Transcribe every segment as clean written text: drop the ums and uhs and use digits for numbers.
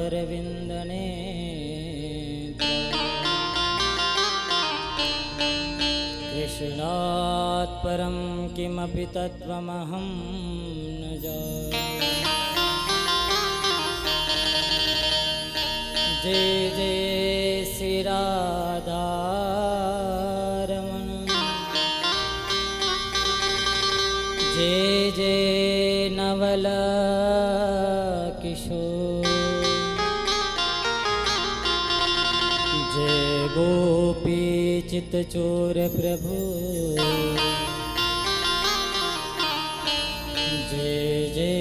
पदारविन्दने कृष्णात् परं किमपि तत्त्वमहं न जाने। जय जय श्री राधारमण, जय जय नवल किशोर, जय गोपी चित्तचोर प्रभु, जय जय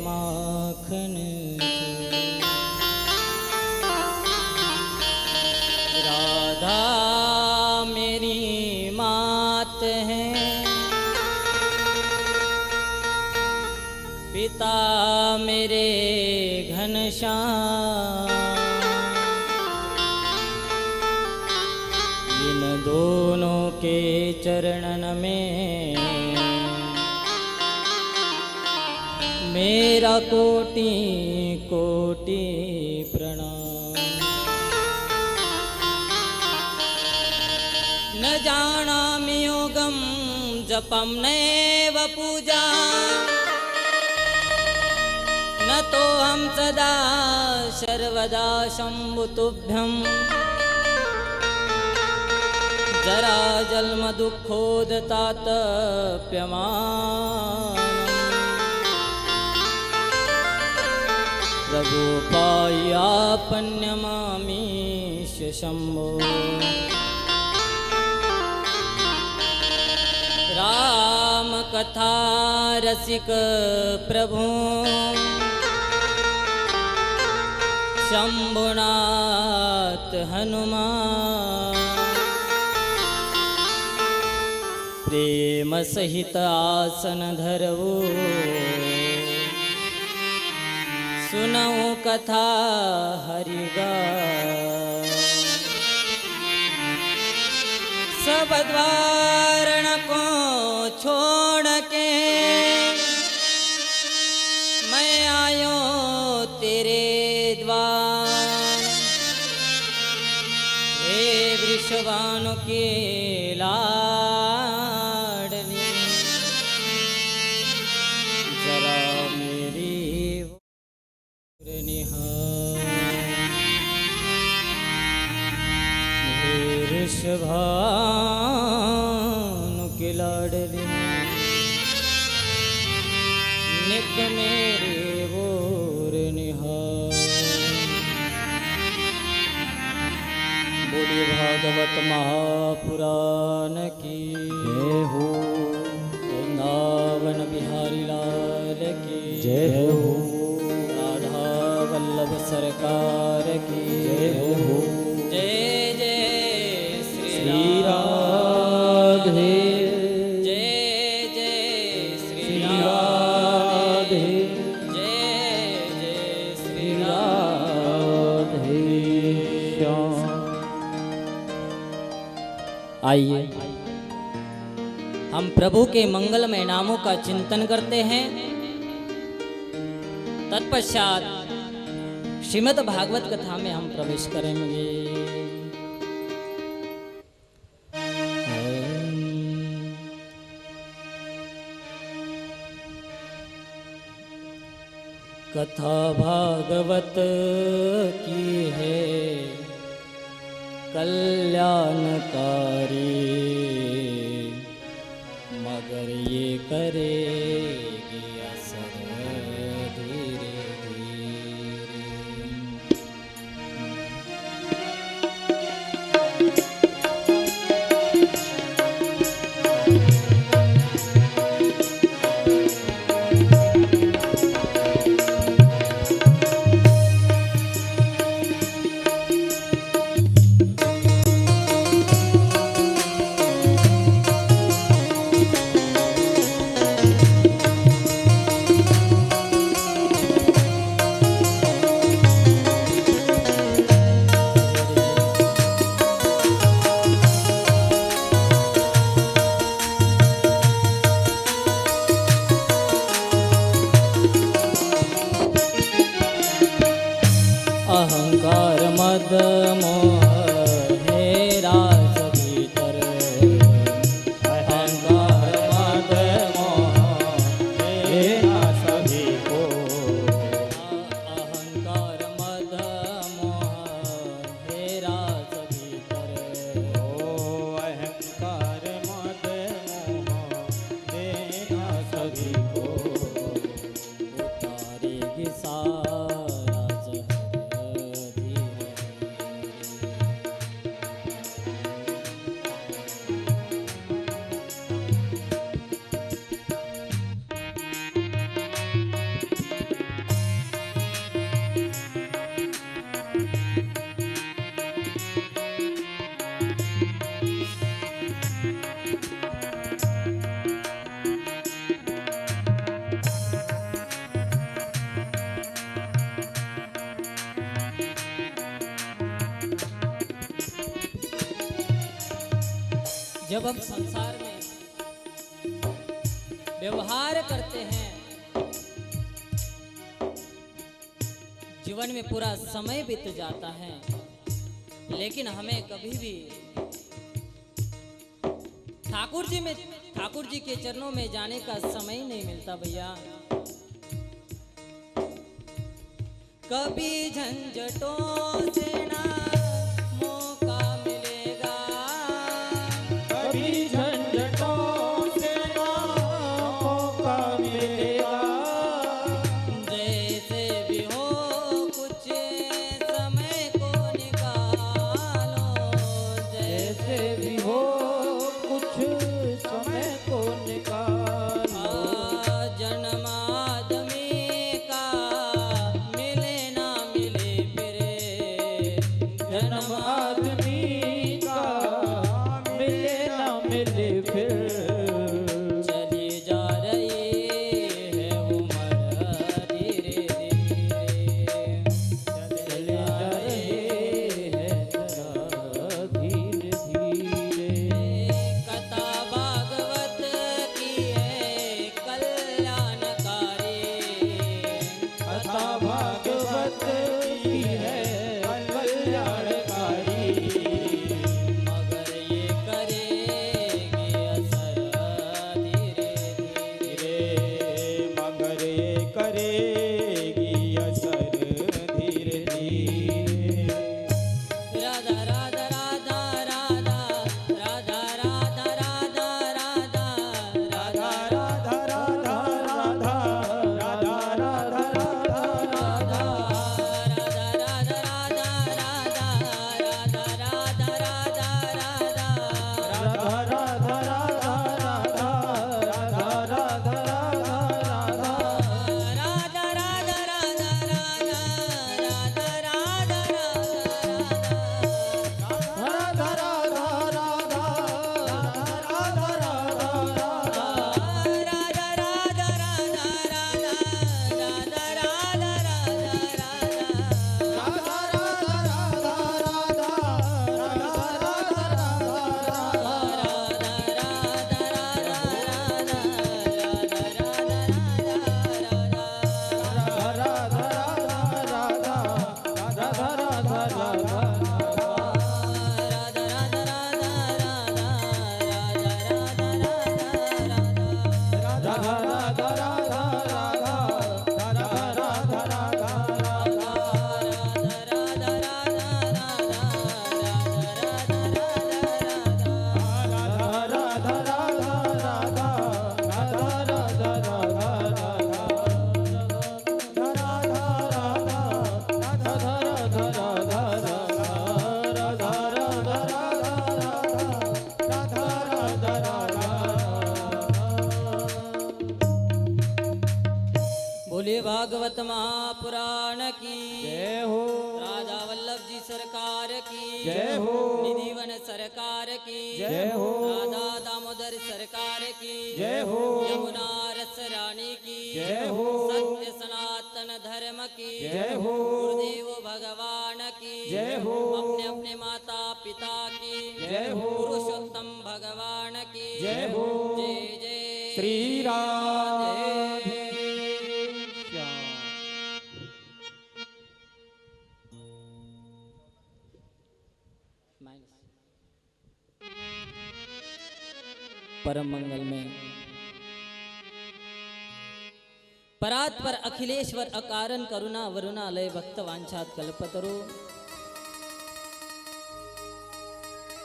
माखन चोर। राधा मेरी मात है, पिता मेरे घनश्याम, इन दोनों के चरणन में मेरा कोटि कोटि प्रणाम। न जानामि योगं जपं नैव पूजा, न तो हम सदा सर्वदा शम्भुतुभ्यं। जरा जन्म दुःखोदतातप्यमानम्, प्रभु पायापन्यमामीश शम्भो। राम कथा रसिक प्रभु, शंभुनाथ हनुमान, प्रेम सहित आसन धरऊ, सुनऊ कथा हरिगान। सब द्वारण को छोड़ के मैं आयो तेरे द्वार। हे वृषभानु के लाडली, जरा मेरी निहार। हे वृषभानु के लाडली, नित मेरे ओर निहार। बोलिए भागवत महापुराण की जय हो, वृंदावन बिहारी लाल की जय हो, राधा वल्लभ सरकार की जय हो। जय जय श्री राधे, जय जय श्री राधे, जय जय श्री राधे श्याम। आइए हम प्रभु के मंगलमय नामों का चिंतन करते हैं। तत्पश्चात श्रीमद् भागवत कथा में हम प्रवेश करेंगे। कथा भागवत की है कल्याणकारी, मगर ये करेगी असर धीरे धीरे। मद मोह हे रास भीतर अहंकार मद मोह हे रास को अहंकार मद मोह हे रास भीतर ओ अहंकार मद मोह हे रास को उतारेगी सारा जहर धीरे जब हम संसार में व्यवहार करते हैं, जीवन में पूरा समय बीत जाता है, लेकिन हमें कभी भी ठाकुर जी के चरणों में जाने का समय ही नहीं मिलता भैया। कभी झंझटों से ना मौका मिलेगा, कभी झंझटों से ना मौका मिलेगा, जैसे भी हो कुछ समय को निकालो, जैसे भी हो कुछ समय को निकालो। जन्म आदमी का मिले ना मिले फिर, जन्म आदमी का मिले ना मिले फिर, चली जा रही है उम्र धीरे धीरे, चले जा रहे हैं जरा धीरे धीरे। कथा भागवत की है कल्याणकारी, कथा भागवत की है कल्याणकारी, मगर ये करेगी असर धीरे धीरे, मगर ये करेगी असर धीरे धीरे। राधा राधा राधा राधा राधा राधा राधा राधा राधा राधा राधा राधा राधा राधा राधा राधा बोले भागवत महापुराण की जय हो। राधा वल्लभ जी सरकार की जय हो। निधिवन सरकार की जय हो। राधा दामोदर सरकार की जय हो। यमुना रस रानी की जय हो। सत्य सनातन धर्म की जय हो। गुरुदेव भगवान की जय हो। अपने अपने माता पिता की जय हो। पुरुषोत्तम भगवान की जय हो। जय जय श्री राधे श्याम। परम मंगल में परात पर अखिलेश्वर अकारण करुणा वरुणालय भक्त वांछात कल्पतरु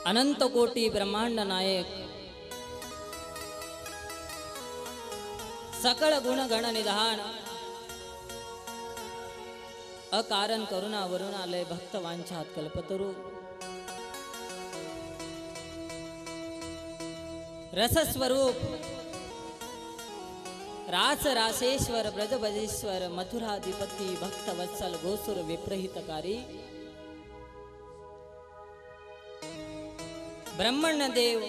अनंत कोटि ब्रह्मांड नायक सकल गुण गण निधान अकारण करुणा वरुणालय भक्त वांछात कल्पतरु रस स्वरूप रास रासेश्वर ब्रज बजेश्वर मथुराधिपति भक्त वत्सल गोसुर विप्रहितकारी ब्रह्मण्य देव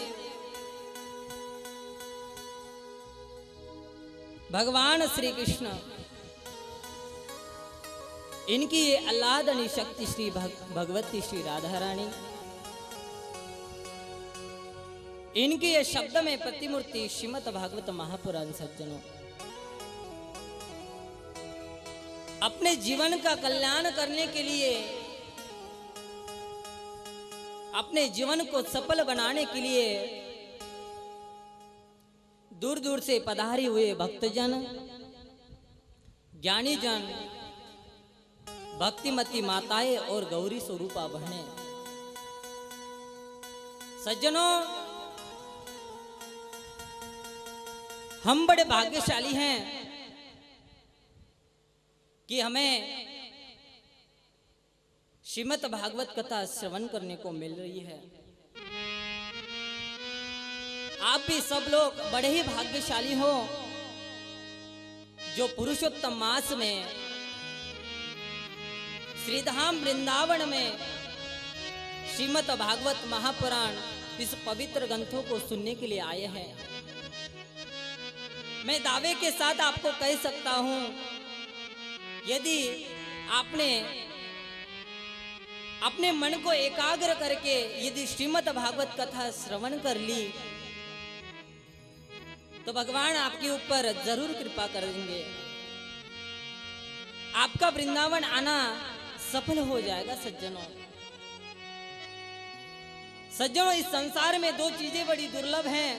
भगवान श्री कृष्ण इनकी ये आह्लादनी शक्ति श्री भगवती श्री राधा रानी, इनकी ये शब्द में प्रतिमूर्ति श्रीमद भागवत महापुराण सज्जनों, अपने जीवन का कल्याण करने के लिए, अपने जीवन को सफल बनाने के लिए दूर दूर से पधारे हुए भक्तजन, ज्ञानी जन, भक्तिमती माताएं और गौरी स्वरूपा बहनें, सज्जनों, हम बड़े भाग्यशाली हैं कि हमें श्रीमद् भागवत कथा श्रवण करने को मिल रही है। आप भी सब लोग बड़े ही भाग्यशाली हो जो पुरुषोत्तम मास में श्रीधाम वृंदावन में श्रीमद् भागवत महापुराण इस पवित्र ग्रंथों को सुनने के लिए आए हैं। मैं दावे के साथ आपको कह सकता हूं, यदि आपने अपने मन को एकाग्र करके यदि श्रीमद् भागवत कथा श्रवण कर ली तो भगवान आपके ऊपर जरूर कृपा करेंगे, आपका वृंदावन आना सफल हो जाएगा। सज्जनों, इस संसार में दो चीजें बड़ी दुर्लभ हैं,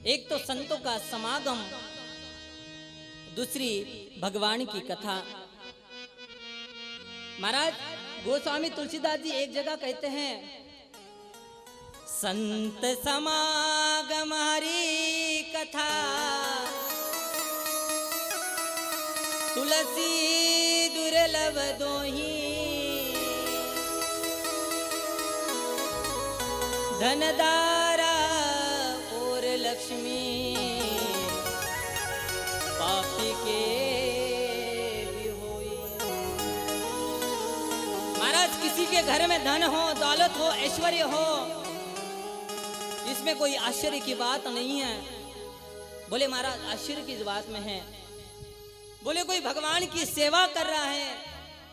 एक तो संतों का समागम, दूसरी भगवान की कथा। महाराज गोस्वामी तुलसीदास जी एक जगह कहते हैं, संत समागम हरि कथा तुलसी दुर्लभ दोही धनदारा और लक्ष्मी पापी के भी होई। महाराज किसी के घर में धन हो, दौलत हो, ऐश्वर्य हो, इसमें कोई आश्चर्य की बात नहीं है। बोले महाराज आश्चर्य की बात में है, बोले कोई भगवान की सेवा कर रहा है,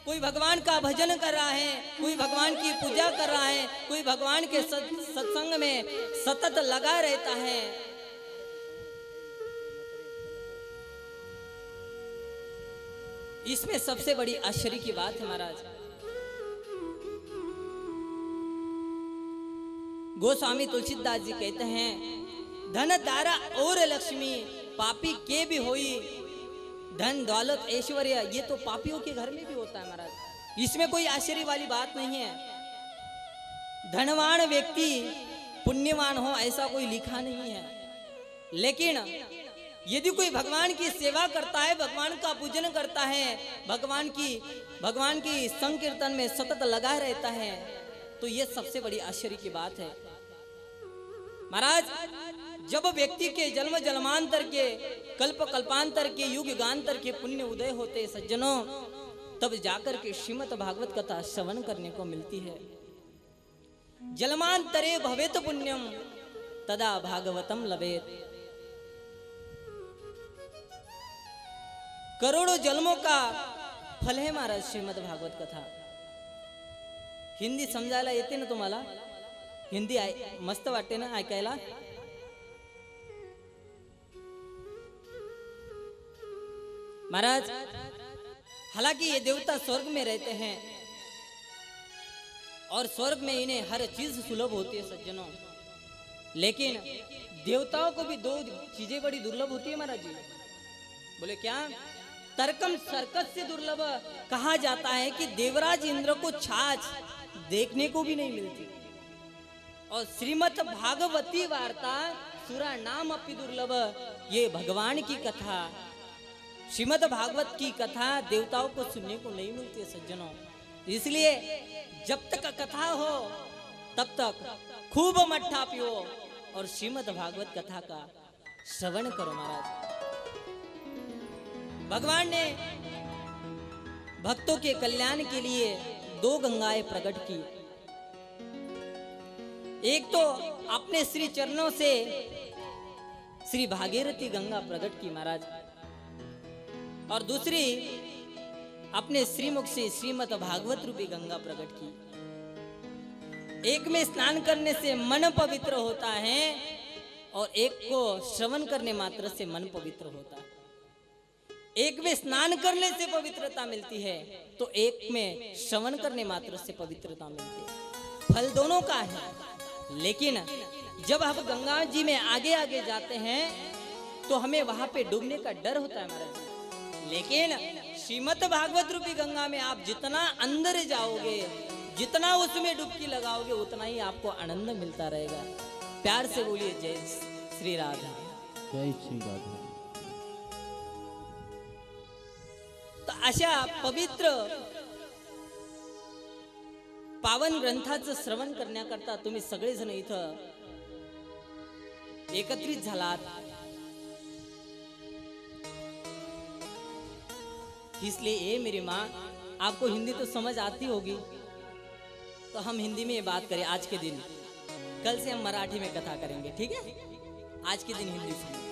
कोई भगवान का भजन कर रहा है, कोई भगवान की पूजा कर रहा है, कोई भगवान के सत्संग में सतत लगा रहता है, इसमें सबसे बड़ी आश्चर्य की बात है। महाराज गोस्वामी तुलसीदास जी कहते हैं, धन दारा और लक्ष्मी पापी के भी होई। धन दौलत ऐश्वर्य ये तो पापियों के घर में भी होता है महाराज, इसमें कोई आश्चर्य वाली बात नहीं है। धनवान व्यक्ति पुण्यवान हो ऐसा कोई लिखा नहीं है, लेकिन यदि कोई भगवान की सेवा करता है, भगवान का पूजन करता है, भगवान की संकीर्तन में सतत लगा रहता है, तो ये सबसे बड़ी आश्चर्य की बात है। महाराज जब व्यक्ति के जन्म जन्मांतर के, कल्प कल्पांतर के, युग युगांतर के पुण्य उदय होते सज्जनों, तब जाकर के श्रीमद् भागवत कथा श्रवण करने को मिलती है। जन्मांतरे भवेत पुण्यम तदा भागवतम लभेत। करोड़ों जन्मों का फल है महाराज श्रीमद् भागवत कथा। हिंदी समजायला येते ना तुम्हाला? हिंदी मस्त वाटते ना ऐकायला? महाराज हालांकि ये देवता स्वर्ग में रहते हैं और स्वर्ग में इन्हें हर चीज सुलभ होती है सज्जनों, लेकिन देवताओं को भी दो चीजें बड़ी दुर्लभ होती है महाराज जी। बोले क्या? तर्कम सर्कस से दुर्लभ कहा जाता है कि देवराज इंद्र को छाछ देखने को भी नहीं मिलती। और श्रीमद् भागवती वार्ता सुरा नाम अपि दुर्लभ, ये भगवान की कथा, श्रीमद् भागवत की कथा देवताओं को सुनने को नहीं मिलती है सज्जनों। इसलिए जब तक कथा हो तब तक खूब मट्ठा पियो और श्रीमद् भागवत कथा का श्रवण करो महाराज। भगवान ने भक्तों के कल्याण के लिए दो गंगाएं प्रकट की। एक तो अपने श्री चरणों से श्री भागीरथी गंगा प्रकट की महाराज, और दूसरी अपने श्रीमुख से श्रीमद् भागवत रूपी गंगा प्रकट की। एक में स्नान करने से मन पवित्र होता है और एक को श्रवण करने मात्र से मन पवित्र होता है। एक में स्नान करने से पवित्रता मिलती है तो एक में श्रवण करने मात्र से पवित्रता मिलती है। फल दोनों का है, लेकिन जब हम गंगा जी में आगे आगे जाते हैं तो हमें वहां पे डूबने का डर होता है महाराज। लेकिन श्रीमद् भागवत रूपी गंगा में आप जितना अंदर जाओगे, जितना उसमें डुबकी लगाओगे, उतना ही आपको आनंद मिलता रहेगा। प्यार से बोलिए जय श्री राधा। जय श्री राधा। तो अशा पवित्र पावन ग्रंथाचं श्रवण करण्याकरता तुम्ही सगळेजण इथं एकत्रित झालात। इसलिए ये मेरी माँ, आपको हिंदी तो समझ आती होगी, तो हम हिंदी में बात करें आज के दिन। कल से हम मराठी में कथा करेंगे, ठीक है? आज के दिन हिंदी सुनिए।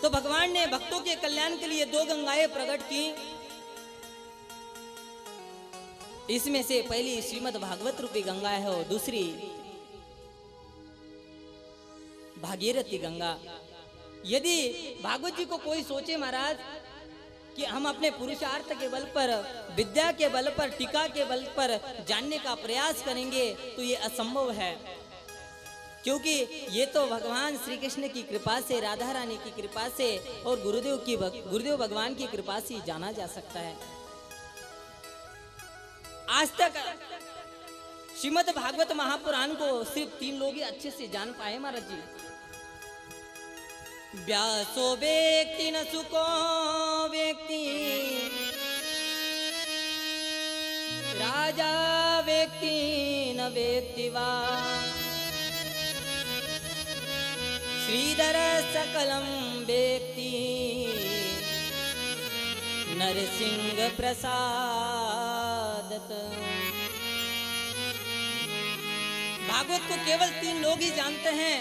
तो भगवान ने भक्तों के कल्याण के लिए दो गंगाएं प्रकट की। इसमें से पहली श्रीमद् भागवत रूपी गंगा है और दूसरी भागीरथी गंगा। यदि भागवत जी को कोई सोचे महाराज कि हम अपने पुरुषार्थ के बल पर, विद्या के बल पर, टीका के बल पर जानने का प्रयास करेंगे तो ये असंभव है, क्योंकि ये तो भगवान श्री कृष्ण की कृपा से, राधा रानी की कृपा से और गुरुदेव भगवान की कृपा से जाना जा सकता है। आज तक श्रीमद् भागवत महापुराण को सिर्फ 3 लोग ही अच्छे से जान पाए महाराज जी। व्यासो व्यक्ति न सुको व्यक्ति, राजा व्यक्ति न व्यक्तिवा, श्रीधर सकलम व्यक्ति नरसिंह प्रसादत। भागवत को केवल 3 लोग ही जानते हैं।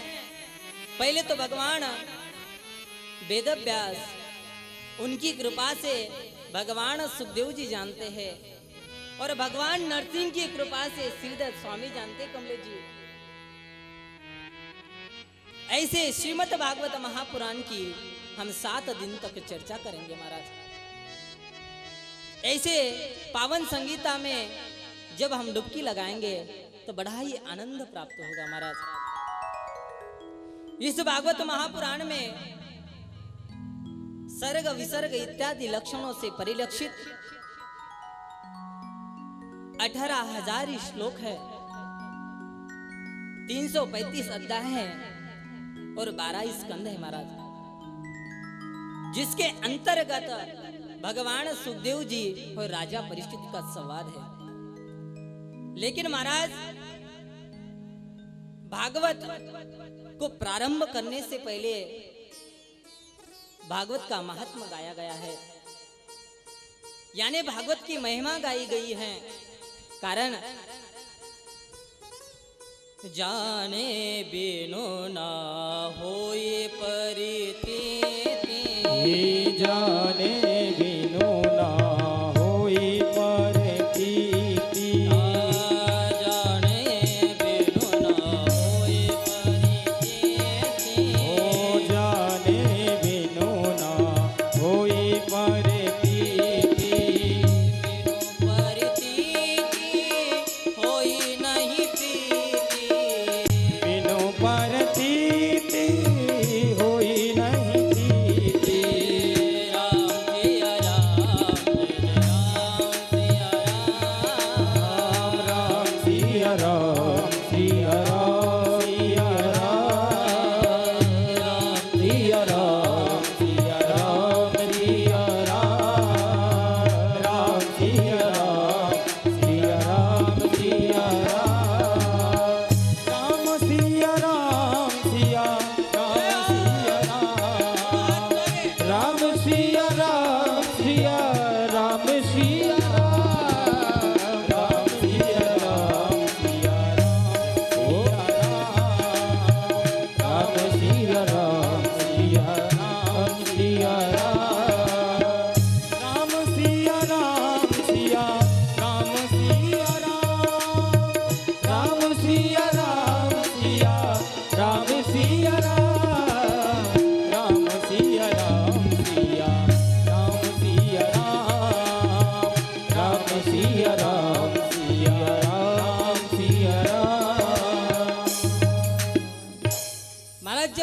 पहले तो भगवान वेदव्यास, उनकी कृपा से भगवान सुखदेव जी जानते हैं, और भगवान नरसिंह की कृपा से श्रीधर स्वामी जानते कमले जी। ऐसे श्रीमद् भागवत महापुराण की हम 7 दिन तक चर्चा करेंगे महाराज। ऐसे पावन संगीता में जब हम डुबकी लगाएंगे तो बड़ा ही आनंद प्राप्त होगा महाराज। इस भागवत महापुराण में सर्ग विसर्ग इत्यादि लक्षणों से परिलक्षित 18,000 श्लोक है, 335 अध्याय है और 12 स्कंद है महाराज, जिसके अंतर्गत भगवान सुखदेव जी और राजा परीक्षित का संवाद है। लेकिन महाराज, भागवत को प्रारंभ करने से पहले भागवत का महात्मा गाया गया है, यानी भागवत की महिमा गाई गई है। कारण जाने बिनु ना होए परितीति, जाने बिनु ना होई परतीति, जाने बिनु ना होए परितीति, ओ जाने बिनु ना होई परतीति, बिनु परितीति होई नहीं प्रीति,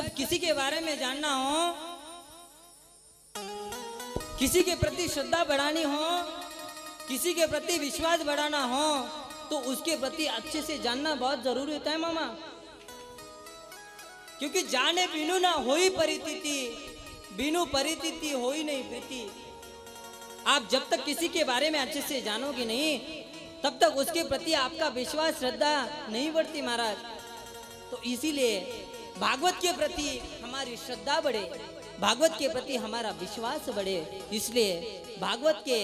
जब किसी के बारे में जानना हो, किसी के प्रति श्रद्धा बढ़ानी हो, किसी के प्रति विश्वास बढ़ाना हो, तो उसके प्रति अच्छे से जानना बहुत जरूरी होता है मामा। क्योंकि जाने बिनु ना होई परितिति, बिनु परितिति होई नहीं प्रीति। आप जब तक किसी के बारे में अच्छे से जानोगे नहीं, तब तक उसके प्रति आपका विश्वास श्रद्धा नहीं बढ़ती महाराज। तो इसीलिए भागवत के प्रति हमारी श्रद्धा बढ़े, भागवत के प्रति हमारा विश्वास बढ़े। इसलिए भागवत के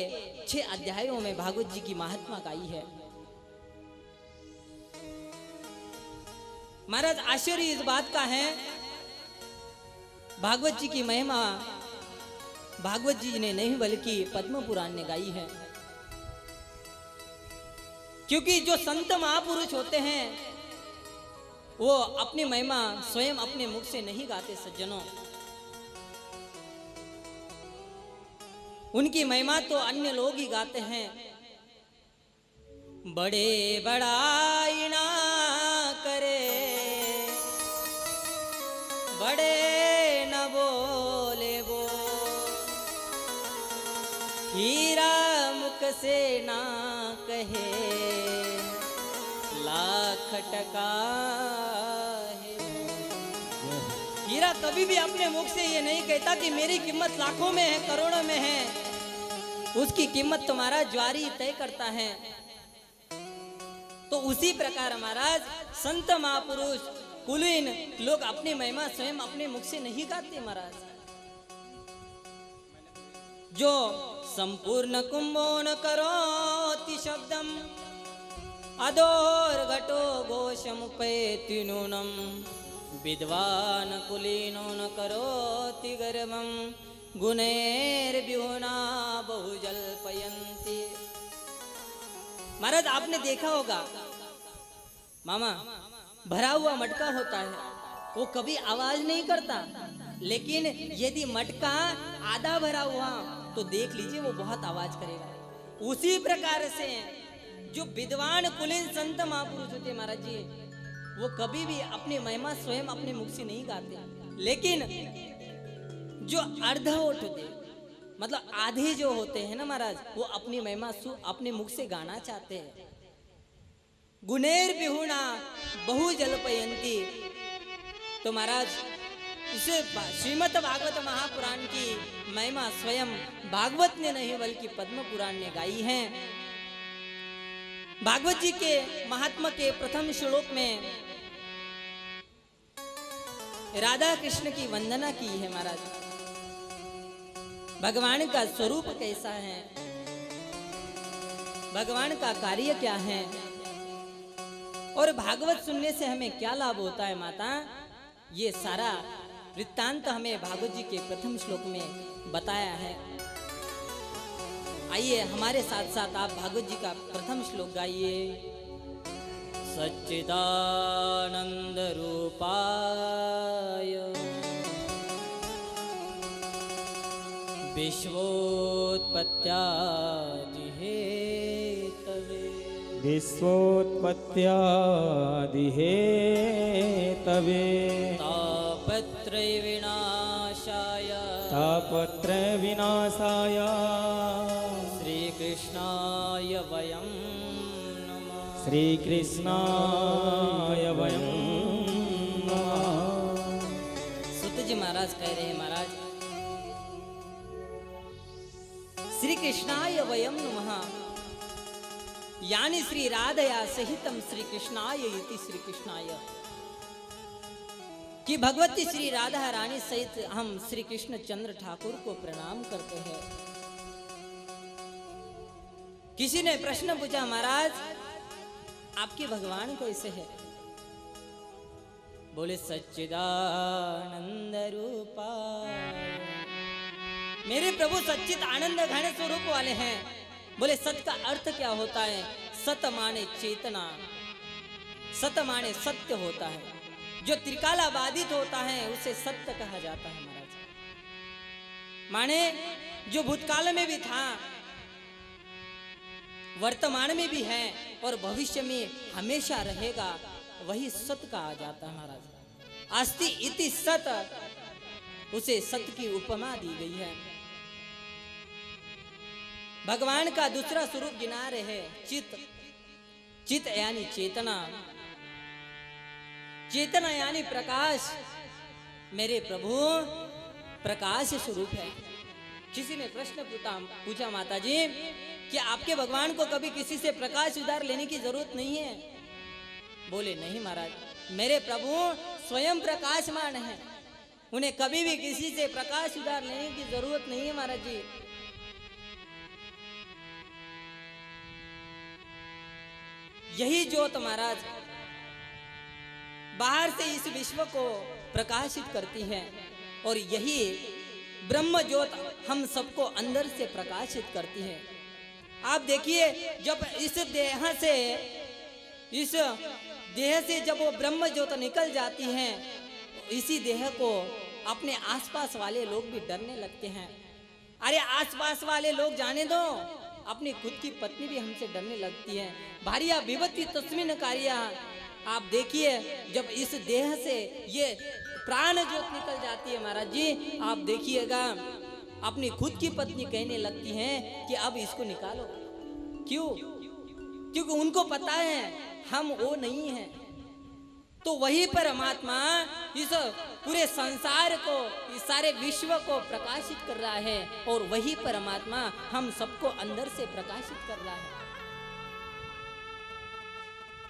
6 अध्यायों में भागवत जी की महात्मा गाई है। महाराज आश्चर्य इस बात का है, भागवत जी की महिमा भागवत जी ने नहीं बल्कि पद्म पुराण ने गाई है। क्योंकि जो संत महापुरुष होते हैं वो अपनी महिमा स्वयं अपने मुख से नहीं गाते सज्जनों, उनकी महिमा तो अन्य लोग ही गाते हैं। बड़े बड़ाई ना करे, बड़े न बोले वो, हीरा मुख से ना कहे, लाख टका है। हीरा कभी भी अपने मुख से ये नहीं कहता कि मेरी कीमत लाखों में है, करोड़ों में है। उसकी कीमत तुम्हारा ज्वारी तय करता है। तो उसी प्रकार महाराज संत महापुरुष कुलीन लोग अपनी महिमा स्वयं अपने मुख से नहीं गाते महाराज। जो संपूर्ण कुंभोन करोति शब्दम, अदोर घटो घोषमुपैति नूनम, विद्वान कुलीनो न करोति गर्वम, गुणैर्व्यूना बहुजल्पयन्ति। महाराज आपने देखा होगा मामा, भरा हुआ मटका होता है, वो कभी आवाज नहीं करता, लेकिन यदि मटका आधा भरा हुआ तो देख लीजिए वो बहुत आवाज करेगा। उसी प्रकार से जो विद्वान कुलीन संत महापुरुष होते महाराज जी, वो कभी भी अपनी महिमा स्वयं अपने मुख से नहीं गाते। लेकिन जो अर्धवट होते, मतलब आधे जो होते हैं ना महाराज, वो अपनी महिमा अपने मुख से गाना चाहते हैं। गुणेर बिहुना बहु जलपयंती। तो महाराज इसे श्रीमद् भागवत महापुराण की महिमा स्वयं भागवत ने नहीं बल्कि पद्म पुराण ने गाई है। भागवत जी के महात्मा के प्रथम श्लोक में राधा कृष्ण की वंदना की है महाराज। भगवान का स्वरूप कैसा है, भगवान का कार्य क्या है, और भागवत सुनने से हमें क्या लाभ होता है माता, ये सारा वृत्तांत हमें भागवत जी के प्रथम श्लोक में बताया है। आइए हमारे साथ साथ आप भागवत जी का प्रथम श्लोक गाइए। सच्चिदानंद रूपाय विश्वोत्पत्त्यादि हेतवे, विश्वोत्पत्त्यादि हेतवे, तापत्रय विनाशाय, तापत्रय विनाशाय, श्री कृष्णाय वयं नमः, श्री कृष्णाय वयं नमः। सुत जी महाराज कह रहे हैं महाराज, श्री कृष्णाय वयं नमः, यानी श्री राधया सहितम श्री कृष्णाय इति श्री कृष्णाय, कि भगवती श्री राधा रानी सहित हम श्री कृष्ण चंद्र ठाकुर को प्रणाम करते हैं। किसी ने प्रश्न पूछा, महाराज आपके भगवान कैसे है? बोले सच्चिदानंद रूपा, मेरे प्रभु सच्चित आनंद घन स्वरूप वाले हैं। बोले सत का अर्थ क्या होता है? सत माने चेतना, सत माने सत्य होता है। जो त्रिकाला बाधित होता है उसे सत्य कहा जाता है महाराज। माने जो भूतकाल में भी था, वर्तमान में भी है और भविष्य में हमेशा रहेगा, वही सत्य कहा जाता है महाराज। अस्ति इति सत, उसे सत्य की उपमा दी गई है। भगवान का दूसरा स्वरूप गिना रहे हैं चित। चित यानी चेतना, चेतना यानी प्रकाश। मेरे प्रभु प्रकाश स्वरूप है। किसी ने प्रश्न पूछा माता जी कि आपके भगवान को कभी किसी से प्रकाश उधार लेने की जरूरत नहीं है? बोले नहीं महाराज, मेरे प्रभु स्वयं प्रकाशमान है, उन्हें कभी भी किसी से प्रकाश उधार लेने की जरूरत नहीं है महाराज जी। यही ज्योत महाराज बाहर से इस विश्व को प्रकाशित करती है, और यही ब्रह्म ज्योत हम सबको अंदर से प्रकाशित करती है। आप देखिए, जब इस देह से जब वो ब्रह्म ज्योत निकल जाती है, इसी देह को अपने आसपास वाले लोग भी डरने लगते हैं। अरे आसपास वाले लोग जाने दो, अपनी खुद की पत्नी भी हमसे डरने लगती है। भारिया विभत्ति तस्मिन कार्या। आप देखिए, जब इस देह से ये प्राण ज्योत निकल जाती है महाराज जी, आप देखिएगा अपनी खुद की पत्नी कहने लगती हैं कि अब इसको निकालो। क्यों? क्योंकि उनको पता है हम वो नहीं हैं। तो वही परमात्मा इस पूरे संसार को, इस सारे विश्व को प्रकाशित कर रहा है, और वही परमात्मा हम सबको अंदर से प्रकाशित कर रहा है।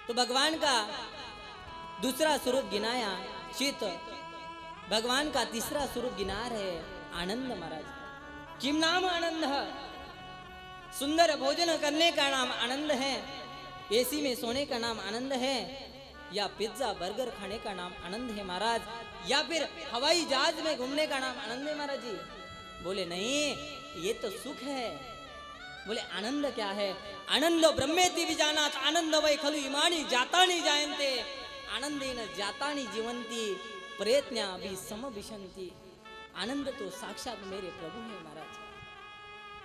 तो भगवान का दूसरा स्वरूप गिनाया चित, भगवान का तीसरा स्वरूप गिना रहे आनंद महाराज। किम नाम आनंद? सुंदर भोजन करने का नाम आनंद है, एसी में सोने का नाम आनंद है, या पिज्जा बर्गर खाने का नाम आनंद है महाराज, या फिर हवाई जहाज में घूमने का नाम आनंद है महाराज जी? बोले नहीं, ये तो सुख है। बोले आनंद क्या है? आनंद ब्रह्मेति विजानात आनंद वै खलु इमानि जातानि जायन्ते आनंदेन जातानि जीवन्ति प्रयत्न अभी समविशन्ति। आनंद तो साक्षात मेरे प्रभु है महाराज।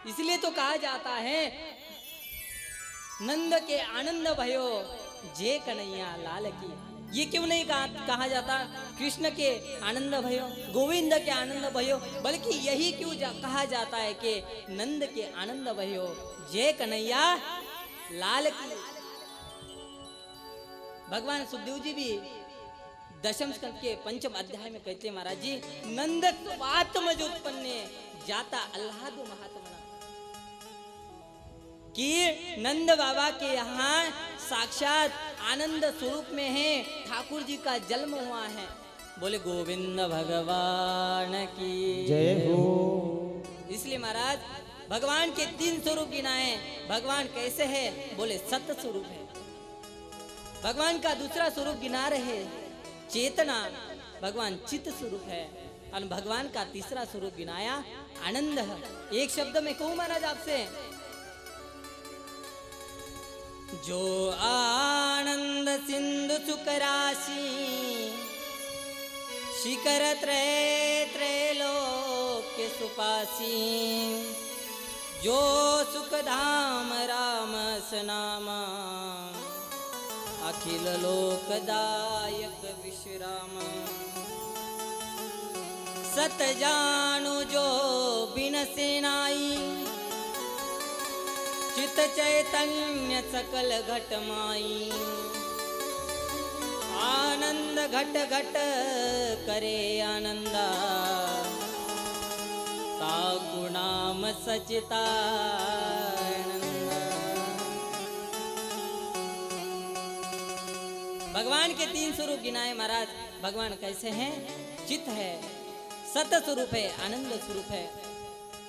इसलिए तो कहा जाता है नंद के आनंद भयो जे कन्हैया लाल की। ये क्यों नहीं कहा जाता कृष्ण के आनंद भयो, गोविंद के आनंद भयो, बल्कि यही क्यों कहा जाता है कि नंद के आनंद भयो जय कन्हैया लाल की। भगवान सुखदेव जी भी दशम स्कंद के पंचम अध्याय में कहते हैं महाराज जी, नंद स्वात्मज उत्पन्ने जाता अल्लाह महात्मा, कि नंद बाबा के यहाँ साक्षात आनंद स्वरूप में है, ठाकुर जी का जन्म हुआ है। बोले गोविंद भगवान की जय हो। इसलिए महाराज भगवान के तीन स्वरूप गिनाए। भगवान कैसे है? बोले सत्य स्वरूप है। भगवान का दूसरा स्वरूप गिना रहे चेतना, भगवान चित्त स्वरूप है। और भगवान का तीसरा स्वरूप गिनाया आनंद है। एक शब्द में कहूं महाराज आपसे, जो आनंद सिंधु सुख राशि शिखर त्रैलोक्य सुपासी, जो सुख धाम राम सनामा अखिल लोकदायक विश्राम, सत जानु जो बिन सेनाई चित चैतन्य सकल घटमाई, आनंद घट घट करे आनंदा ताकु नाम सचितानंदा। भगवान के तीन स्वरूप गिनाए महाराज। भगवान कैसे हैं? चित्त है, सत्य स्वरूप है, आनंद स्वरूप है।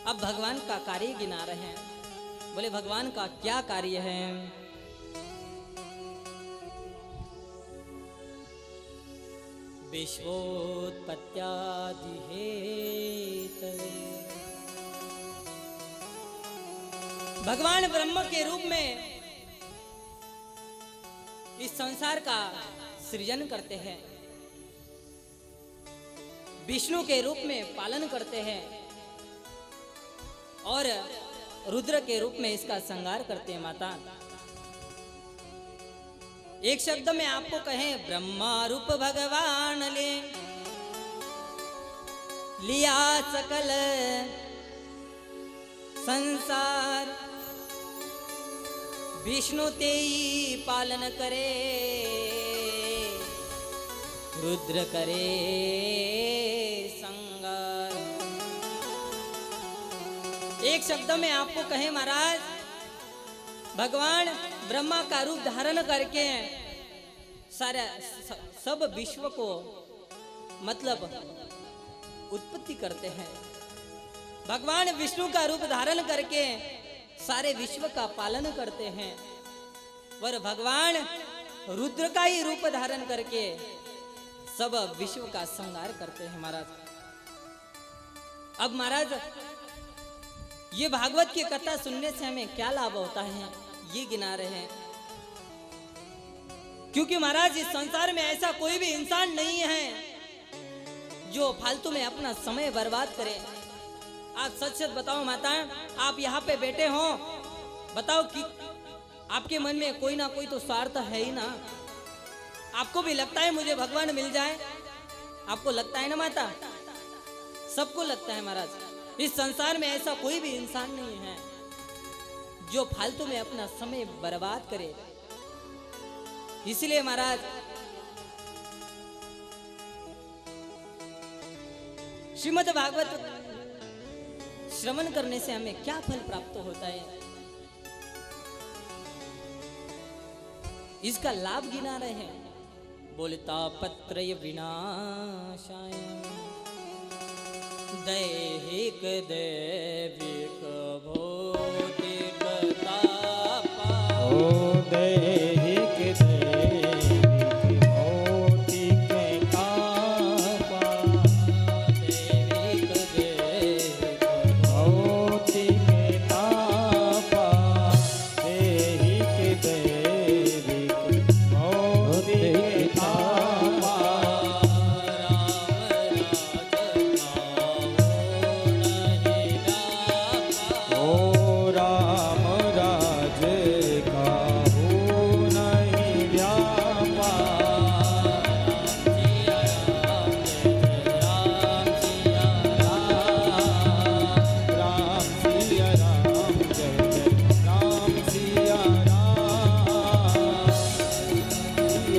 अब भगवान का कार्य गिना रहे हैं। बोले भगवान का क्या कार्य है? विश्वोत्पत्त्यादि हेतवे। भगवान ब्रह्म के रूप में इस संसार का सृजन करते हैं, विष्णु के रूप में पालन करते हैं, और रुद्र के रूप में इसका संहार करते हैं। माता एक शब्द में आपको कहें, ब्रह्मा रूप भगवान ले लिया सकल संसार, विष्णु तेई पालन करे, रुद्र करे संगार। एक शब्द में आपको कहें महाराज, भगवान ब्रह्मा का रूप धारण करके सारा सब विश्व को मतलब उत्पत्ति करते हैं। भगवान विष्णु का रूप धारण करके सारे विश्व का पालन करते हैं, पर भगवान रुद्र का ही रूप धारण करके सब विश्व का संहार करते हैं महाराज। अब महाराज ये भागवत की कथा सुनने से हमें क्या लाभ होता है, ये गिना रहे हैं। क्योंकि महाराज इस संसार में ऐसा कोई भी इंसान नहीं है जो फालतू में अपना समय बर्बाद करे। आप सच सच बताओ माता, आप यहाँ पे बैठे हो, बताओ कि आपके मन में कोई ना कोई तो स्वार्थ है ही ना। आपको भी लगता है मुझे भगवान मिल जाए, आपको लगता है ना माता, सबको लगता है महाराज। इस संसार में ऐसा कोई भी इंसान नहीं है जो फालतू में अपना समय बर्बाद करे। इसलिए महाराज श्रीमद् भागवत श्रवण करने से हमें क्या फल प्राप्त होता है, इसका लाभ गिना रहे हैं। बोलता पत्रय विनाशाय दैहिक दैविक भौतिक तापा। ओ दैहिक दैविक भौतिक तापा, दैविक दैविक भौतिक तापा, दैहिक दैविक भौतिक तापा। राम राज काहू नहीं व्यापा। राम सिया राम जय जय राम सिया राम, सिया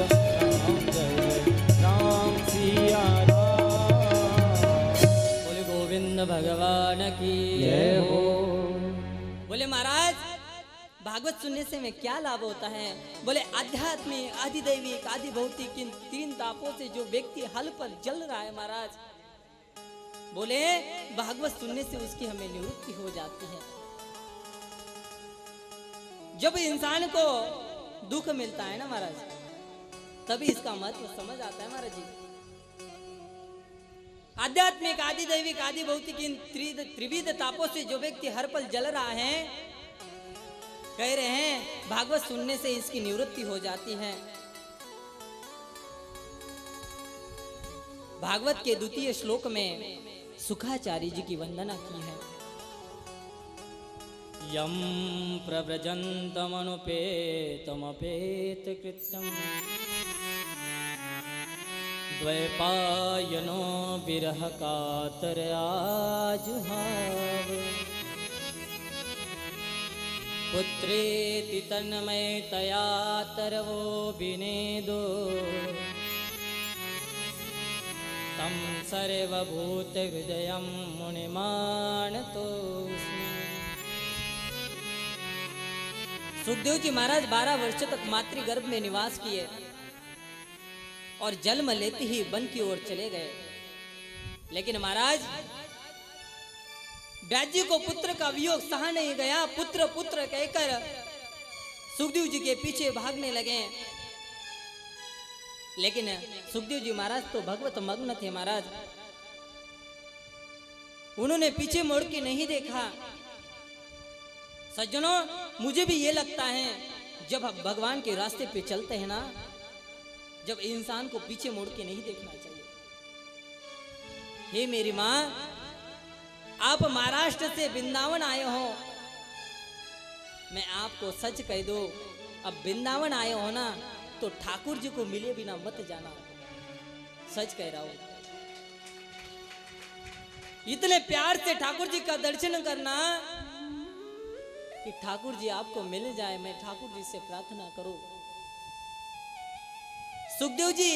राम जय जय राम सिया राम। बोले गोविंद भगवान की जय हो। बोले महाराज भागवत सुनने से हमें क्या लाभ होता है। बोले आध्यात्मिक, आदि दैविक, आदि भौतिक, इन तीन तापों से जो व्यक्ति हल पर जल रहा है महाराज, बोले भागवत सुनने से उसकी हमें निवृत्ति हो जाती है। जब इंसान को दुख मिलता है ना महाराज, तभी इसका महत्व समझ आता है महाराज जी। आध्यात्मिक, आदि दैविक, आदि भौतिक, इन त्रिविध तापों से जो व्यक्ति हर पल जल रहा है, कह रहे हैं भागवत सुनने से इसकी निवृत्ति हो जाती है। भागवत के द्वितीय श्लोक में सुखाचार्य जी की वंदना की है। यम प्रव्रजन्तमनुपेतमपेत कृत्यम् द्वैपायनो विरह कातरया जुहाव। पुत्रेति तन्मयतया तरवो विनेदो तं सर्वभूतहृदयं मुनिमानतोऽस्मि। सुखदेव जी महाराज 12 वर्ष तक मातृगर्भ में निवास किए और जन्म लेते ही वन की ओर चले गए। लेकिन महाराज व्यास जी को पुत्र का वियोग सहा नहीं गया। पुत्र पुत्र कहकर सुखदेव जी के पीछे भागने लगे। लेकिन सुखदेव जी महाराज तो भगवत मग्न थे महाराज, उन्होंने पीछे मुड़ के नहीं देखा। सज्जनों, मुझे भी ये लगता है जब हम भगवान के रास्ते पे चलते हैं ना, जब इंसान को पीछे मुड़ के नहीं देखना चाहिए। हे मेरी माँ, आप महाराष्ट्र से वृंदावन आए हो, मैं आपको सच कह दो, अब वृंदावन आए हो ना, तो ठाकुर जी को मिले बिना मत जाना। सच कह रहा हूं। इतने प्यार से ठाकुर जी का दर्शन करना कि ठाकुर जी आपको मिल जाए, मैं ठाकुर जी से प्रार्थना करूं। सुखदेव जी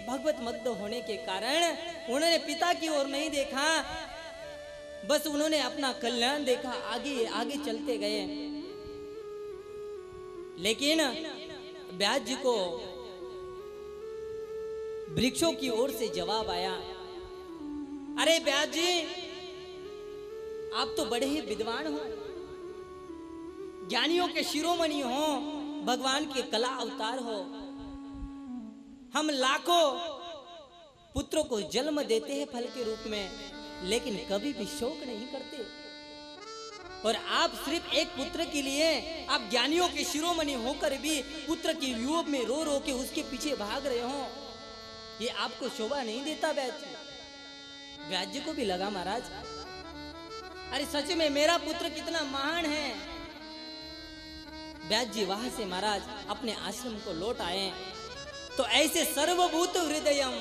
भगवत मग्न होने के कारण उन्होंने पिता की ओर नहीं देखा, बस उन्होंने अपना कल्याण देखा, आगे आगे चलते गए। लेकिन व्यास जी को वृक्षों की ओर से जवाब आया, अरे व्यास जी आप तो बड़े ही विद्वान हो, ज्ञानियों के शिरोमणि हो, भगवान के कला अवतार हो। हम लाखों पुत्रों को जन्म देते हैं फल के रूप में, लेकिन कभी भी शोक नहीं करते। और आप सिर्फ एक पुत्र के लिए, आप ज्ञानियों के शिरोमणि होकर भी पुत्र के वियोग में रो रो के उसके पीछे भाग रहे हो, ये आपको शोभा नहीं देता। व्यास जी को भी लगा महाराज, अरे सच में मेरा पुत्र कितना महान है। व्यास जी वहां से महाराज अपने आश्रम को लौट आए। तो ऐसे सर्वभूत हृदयम,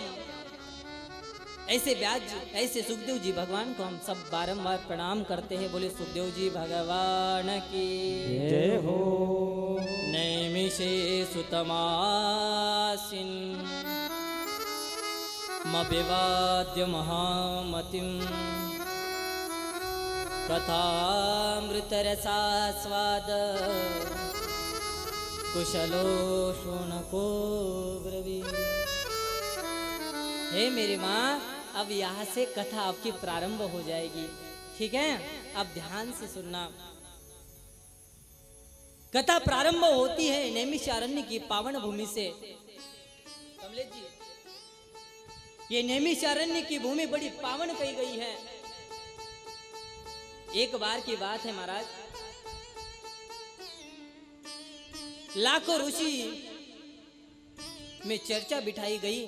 ऐसे व्यास जी, ऐसे सुखदेव जी भगवान को हम सब बारंबार प्रणाम करते हैं। बोले सुखदेव जी भगवान की जय हो। नैमिषे सुतमासिन मविवाद्य महामतिम कथामृतरसास्वाद कुशलो शोनको ब्रवी। हे मेरी माँ, अब यहाँ से कथा आपकी प्रारंभ हो जाएगी, ठीक है? अब ध्यान से सुनना। कथा प्रारंभ होती है नैमिषारण्य की पावन भूमि से। कमलेश जी, ये नैमिषारण्य की भूमि बड़ी पावन कही गई है। एक बार की बात है महाराज, लाखों ऋषि में चर्चा बिठाई गई।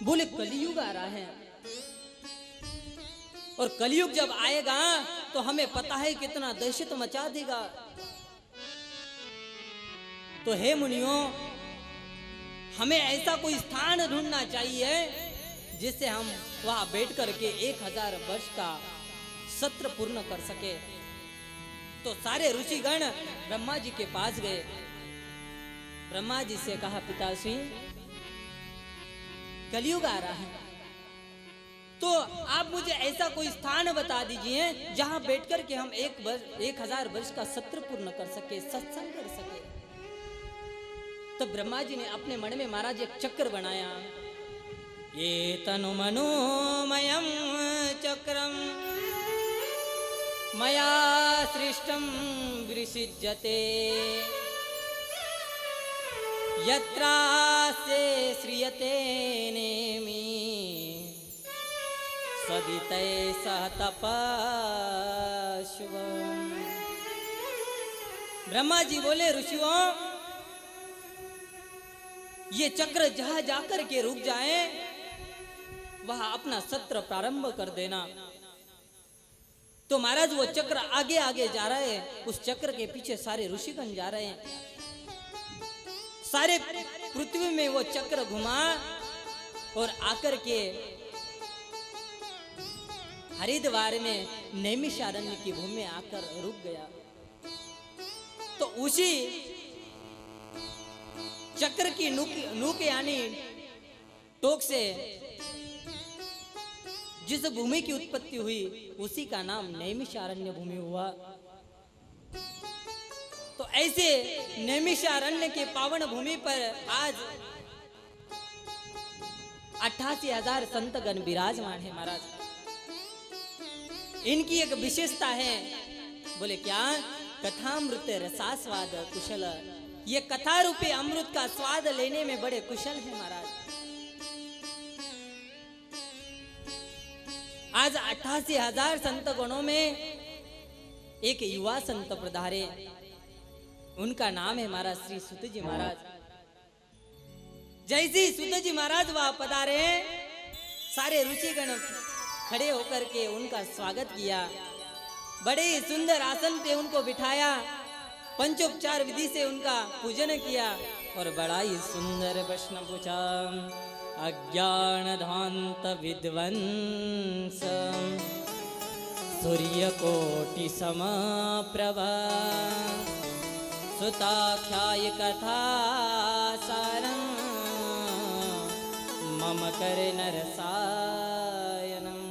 बोले कलयुग आ रहा है, और कलयुग जब आएगा तो हमें पता है कितना दहशत मचा देगा। तो हे मुनियों, हमें ऐसा कोई स्थान ढूंढना चाहिए जिससे हम वहां बैठ करके 1000 वर्ष का सत्र पूर्ण कर सके। तो सारे ऋषिगण ब्रह्मा जी के पास गए। ब्रह्मा जी से कहा, पिताश्री कलयुग आ रहा है, तो आप मुझे ऐसा कोई स्थान बता दीजिए जहां बैठकर के हम 1000 वर्ष का सत्र पूर्ण कर सके, सत्संग कर सके। तो ब्रह्मा जी ने अपने मन में महाराज एक चक्र बनाया। ये तनु मनोमयम चक्रम मया सृष्टम विसृज्यते यत्रासे श्रियते नेमि सदिते सह तपस्वम्। ब्रह्मा जी बोले, ऋषियों ये चक्र जहां जाकर के रुक जाए वहां अपना सत्र प्रारंभ कर देना। तो महाराज वो चक्र आगे आगे जा रहा है, उस चक्र के पीछे सारे ऋषिगण जा रहे हैं। सारे पृथ्वी में वो चक्र घुमा और आकर के हरिद्वार में नैमिषारण्य की भूमि में आकर रुक गया। तो उसी चक्र की नूक यानी टोक से जिस भूमि की उत्पत्ति हुई उसी का नाम नैमिषारण्य भूमि हुआ। तो ऐसे नैमिषारण्य के पावन भूमि पर आज 88,000 संतगण विराजमान है महाराज। इनकी एक विशेषता है, बोले क्या? कथामृत रसास्वाद कुशल। ये कथा रूपी अमृत का स्वाद लेने में बड़े कुशल है महाराज। आज 88,000 संत गणों में एक युवा संत पधारे, उनका नाम है महाराज श्री सुत जी महाराज। जैसे ही सुत जी महाराज वहां पधारे, सारे ऋषिगण खड़े होकर के उनका स्वागत किया। बड़े सुंदर आसन पे उनको बिठाया पंचोपचार विधि से उनका पूजन किया और बड़ा ही सुंदर प्रश्न पूछा। अज्ञान ध्वांत विध्वंस सूर्य कोटि समप्रभा सुताख्याय कथा सारं मम कर नरसायनम।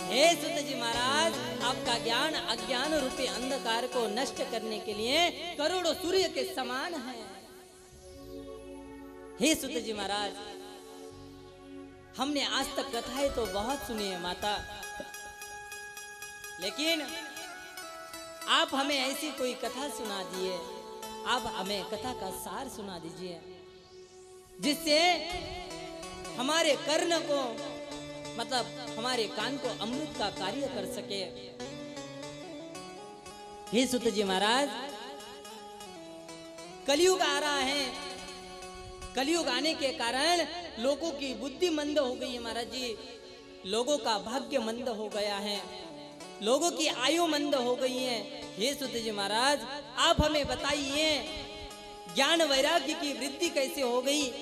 हे सुत जी महाराज, आपका ज्ञान अज्ञान रूपी अंधकार को नष्ट करने के लिए करोड़ों सूर्य के समान है। हे सुत जी महाराज, हमने आज तक कथाएं तो बहुत सुनी है माता, लेकिन आप हमें ऐसी कोई कथा सुना दिए, आप हमें कथा का सार सुना दीजिए जिससे हमारे कर्ण को, मतलब हमारे कान को अमृत का कार्य कर सके। हे सुत जी महाराज, कलयुग आ रहा है, कलयुग आने के कारण लोगों की बुद्धि मंद हो गई है महाराज जी, लोगों का भाग्य मंद हो गया है, लोगों की आयु मंद हो गई है। हे सुत जी महाराज, आप हमें बताइए ज्ञान वैराग्य की वृद्धि कैसे हो गई?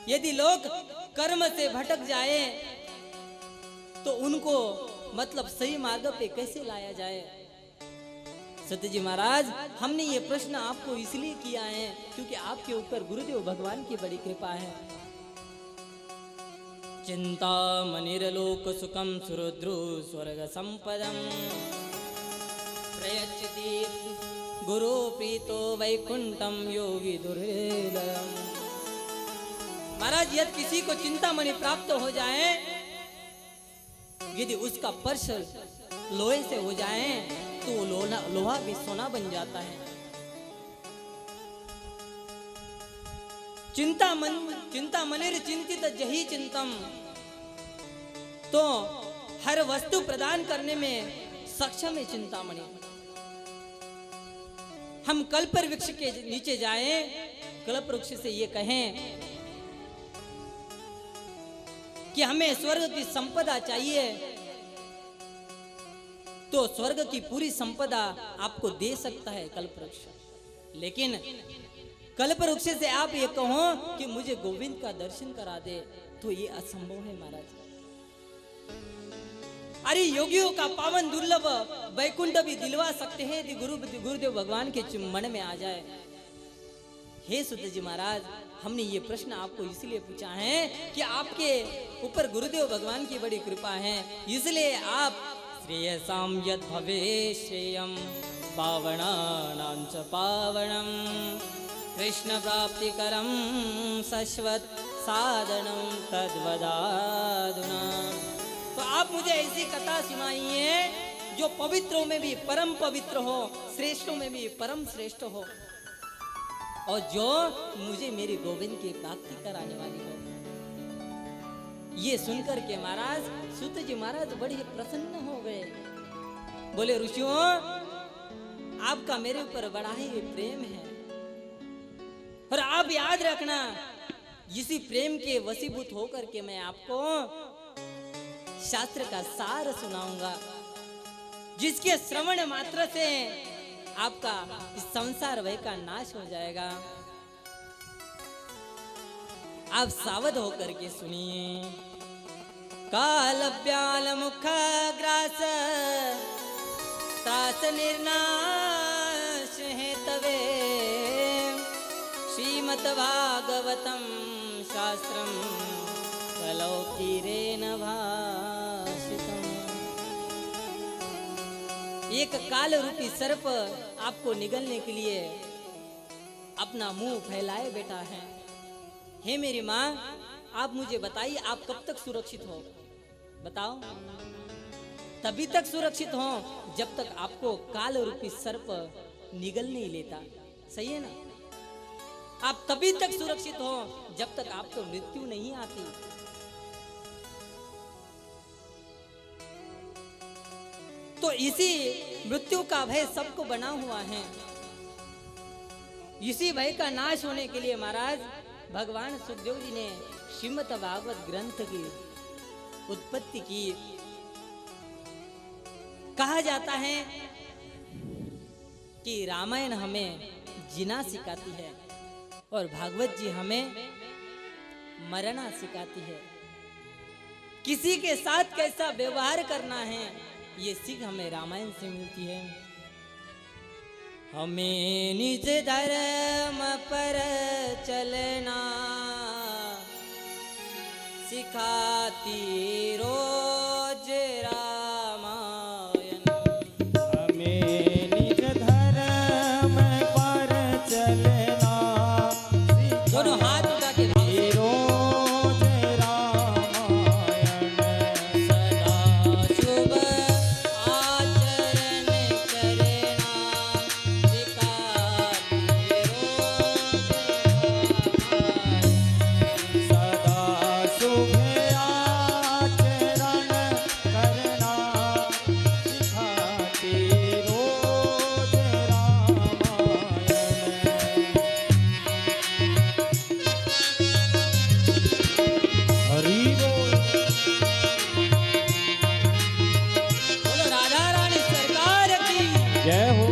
यदि लोग कर्म से भटक जाए तो उनको मतलब सही मार्ग पे कैसे लाया जाए? सत्य जी महाराज, हमने ये प्रश्न आपको इसलिए किया है क्योंकि आपके ऊपर गुरुदेव भगवान की बड़ी कृपा है। चिंता मनिरलोक सुखम सुरुद्रु स्वर्ग संपदम प्रयच्छति गुरु प्रीतो वैकुंठम योगी दुर्लभम। महाराज, यदि किसी को चिंतामणि प्राप्त हो जाए, यदि उसका पर्श लोहे से हो जाए तो लोहा भी सोना बन जाता है। चिंतामणिर चिंतित जही चिंतम, तो हर वस्तु प्रदान करने में सक्षम है चिंतामणि। हम कल्पर वृक्ष के नीचे जाएं, कल्प वृक्ष से ये कहें कि हमें स्वर्ग की संपदा चाहिए, तो स्वर्ग की पूरी संपदा आपको दे सकता है कल्पवृक्ष। लेकिन कल्पवृक्ष से आप ये कहो कि मुझे गोविंद का दर्शन करा दे, तो ये असंभव है महाराज। अरे योगियों का पावन दुर्लभ वैकुंठ भी दिलवा सकते हैं यदि गुरुदेव भगवान के मन में आ जाए। हे सुत जी महाराज, हमने ये प्रश्न आपको इसलिए पूछा है कि आपके ऊपर गुरुदेव भगवान की बड़ी कृपा है, इसलिए आप श्रेयसाम यद भवे श्रेयम पावनानां च पावनम कृष्ण प्राप्ति करम शश्वत साधनम तद्वदाधुना। तो आप मुझे ऐसी कथा सुनाइए जो पवित्रों में भी परम पवित्र हो, श्रेष्ठों में भी परम श्रेष्ठ हो, और जो मुझे मेरी गोविंद की प्राप्ति कराने वाली हो। ये सुनकर के महाराज सुत जी महाराज बड़े प्रसन्न हो गए। बोले, ऋषियों, आपका मेरे ऊपर बड़ा ही प्रेम है, और आप याद रखना, इसी प्रेम के वशीभूत होकर के मैं आपको शास्त्र का सार सुनाऊंगा, जिसके श्रवण मात्र से आपका इस संसार भय का नाश हो जाएगा। आप सावध होकर के सुनिए। काल ब्याल मुख ग्रास त्रास निर्नाश है तवे श्रीमद् भागवतम शास्त्रम कलौकीरेण भाषितम्। एक काल रूपी सर्प आपको निगलने के लिए अपना मुंह फैलाए बैठा है। हे मेरी माँ, आप मुझे बताइए, आप कब तक सुरक्षित हो? बताओ। तभी तक सुरक्षित हो जब तक आपको काल रूपी सर्प निगल नहीं लेता। सही है ना? आप तभी तक सुरक्षित हो जब तक आपको मृत्यु नहीं आती। तो इसी मृत्यु का भय सबको बना हुआ है। इसी भय का नाश होने के लिए महाराज भगवान सुखदेव जी ने श्रीमद् भागवत ग्रंथ की उत्पत्ति की। कहा जाता है कि रामायण हमें जीना सिखाती है और भागवत जी हमें मरना सिखाती है। किसी के साथ कैसा व्यवहार करना है ये सीख हमें रामायण से मिलती है। हमें निज धर्म पर चलना सिखाती रोज रामायण। हमें निज धर्म पर चलना दोनों हाथ उठा के भाव से। रोज रामायण। सदा शुभ आचरण करना सिखाती रोज रामायण। सदा शुभ आचरण करना सिखाती रोज रामायण। हरि बोल। बोलो राधा रानी सरकार की। जय हो।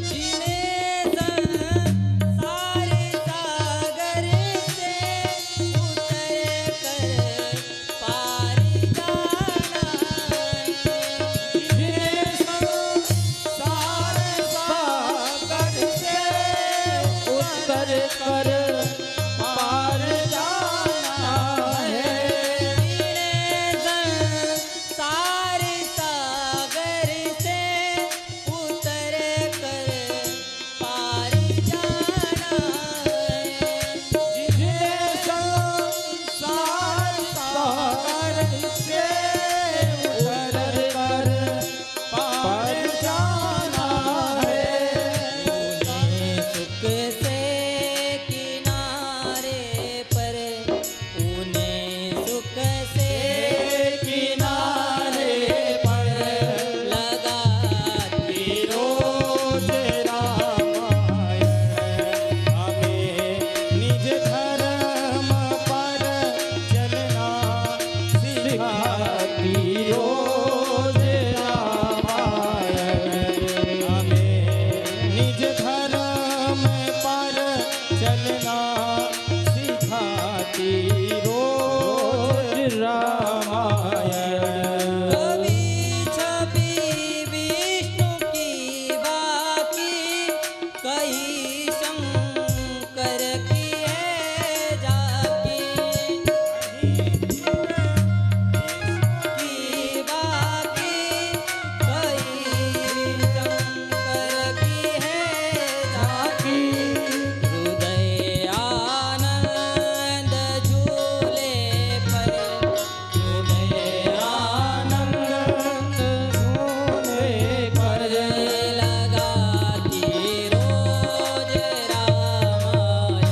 जिन्हें संसार सागर से उतर कर पार जाना है। जिन्हें संसार सागर से उतर कर पार जाना है। जिन्हें संसार सागर से उतर कर पार जाना है। जिन्हें संसार सागर से उतर कर पार जाना है। उन्हें सुख से किनारे पर उन्हें सुख से किनारे पर लगाती रोज रामायण। हमें निज धर्म पर चलना सिखाती रोज रामायण। हमें निज धर्म पर चलना सिखाती रोज रामायण। कभी छवि विष्णु की बाकी कहीं शंकर की है जाकी की बाकी कहीं शंकर की है जाकी। हृदय आनंद झूले पर हृदय आनंद झूले पर लगाती रोज रामायण।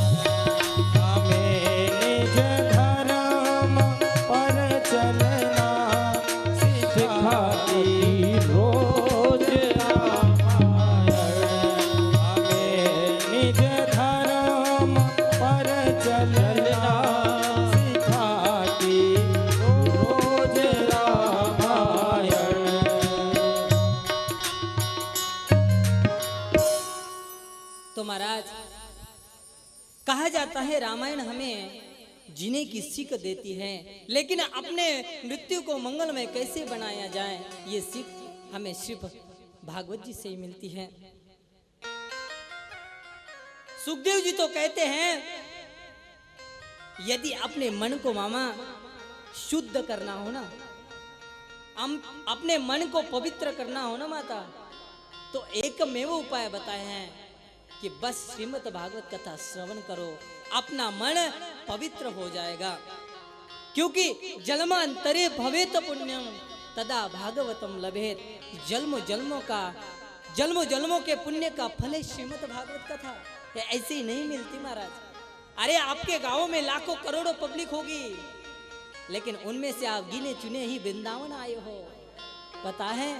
हमें निज धर्म पर चलना सिखाती रोज रामायण। हमें निज धर्म पर चलना सिखाती रोज रामायण। तो महाराज कहा जाता है रामायण हमें जीने की सीख देती है, लेकिन अपने मृत्यु को मंगलमय कैसे बनाया जाए ये सीख हमें सिर्फ भागवत जी से ही मिलती है। सुखदेव जी तो कहते हैं यदि अपने मन को मामा शुद्ध करना हो ना, हम अपने मन को पवित्र करना हो ना माता, तो एकमेव उपाय बताए हैं कि बस श्रीमद् भागवत कथा श्रवण करो, अपना मन पवित्र हो जाएगा। क्योंकि जन्मांतरे भवेत पुण्यम तदा भागवतम लभेत। जन्मों के पुण्य का फल है श्रीमद् भागवत कथा। ये ऐसे ही नहीं मिलती महाराज। अरे आपके गांव में लाखों करोड़ों पब्लिक होगी, लेकिन उनमें से आप गिने चुने ही वृंदावन आए हो। पता है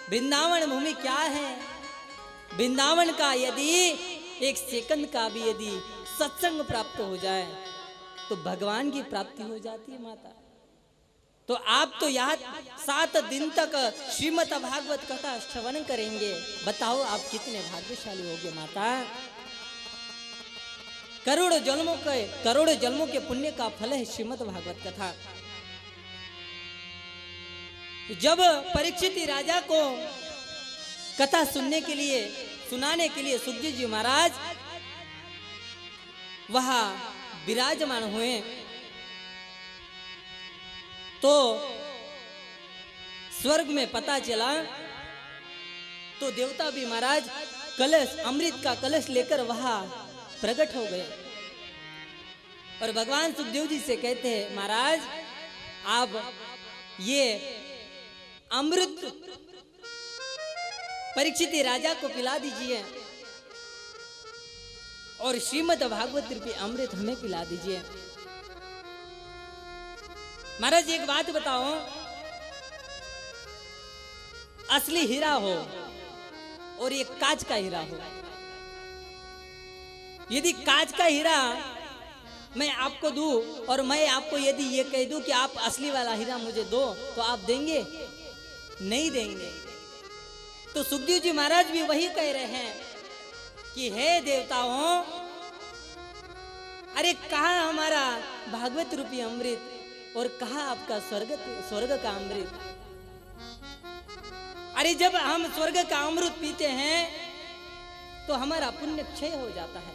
वृंदावन भूमि क्या है? वृंदावन का यदि एक सेकंड का भी यदि सत्संग प्राप्त हो जाए तो भगवान की प्राप्ति हो जाती है माता। तो आप तो यहाँ 7 दिन तक श्रीमद् भागवत कथा श्रवण करेंगे। बताओ आप कितने भाग्यशाली होगे माता। करोड़ों जन्मों के पुण्य का फल है श्रीमद् भागवत कथा। जब परीक्षित राजा को कथा सुनाने के लिए सुखदेव जी महाराज वहां विराजमान हुए तो स्वर्ग में पता चला तो देवता भी महाराज कलश, अमृत का कलश लेकर वहां प्रकट हो गए और भगवान सुखदेव जी से कहते हैं महाराज आप ये अमृत परीक्षित राजा को पिला दीजिए और श्रीमद् भागवत रूपी अमृत हमें पिला दीजिए। महाराज एक बात बताओ, असली हीरा हो और ये कांच का हीरा हो, यदि कांच का हीरा मैं आपको दूं और मैं आपको यदि ये कह दूं कि आप असली वाला हीरा मुझे दो तो आप देंगे? नहीं देंगे। तो सुखदेव जी महाराज भी वही कह रहे हैं कि हे देवताओं, अरे कहाँ हमारा भागवत रूपी अमृत और कहाँ आपका स्वर्ग का अमृत। अरे जब हम स्वर्ग का अमृत पीते हैं तो हमारा पुण्य क्षय हो जाता है।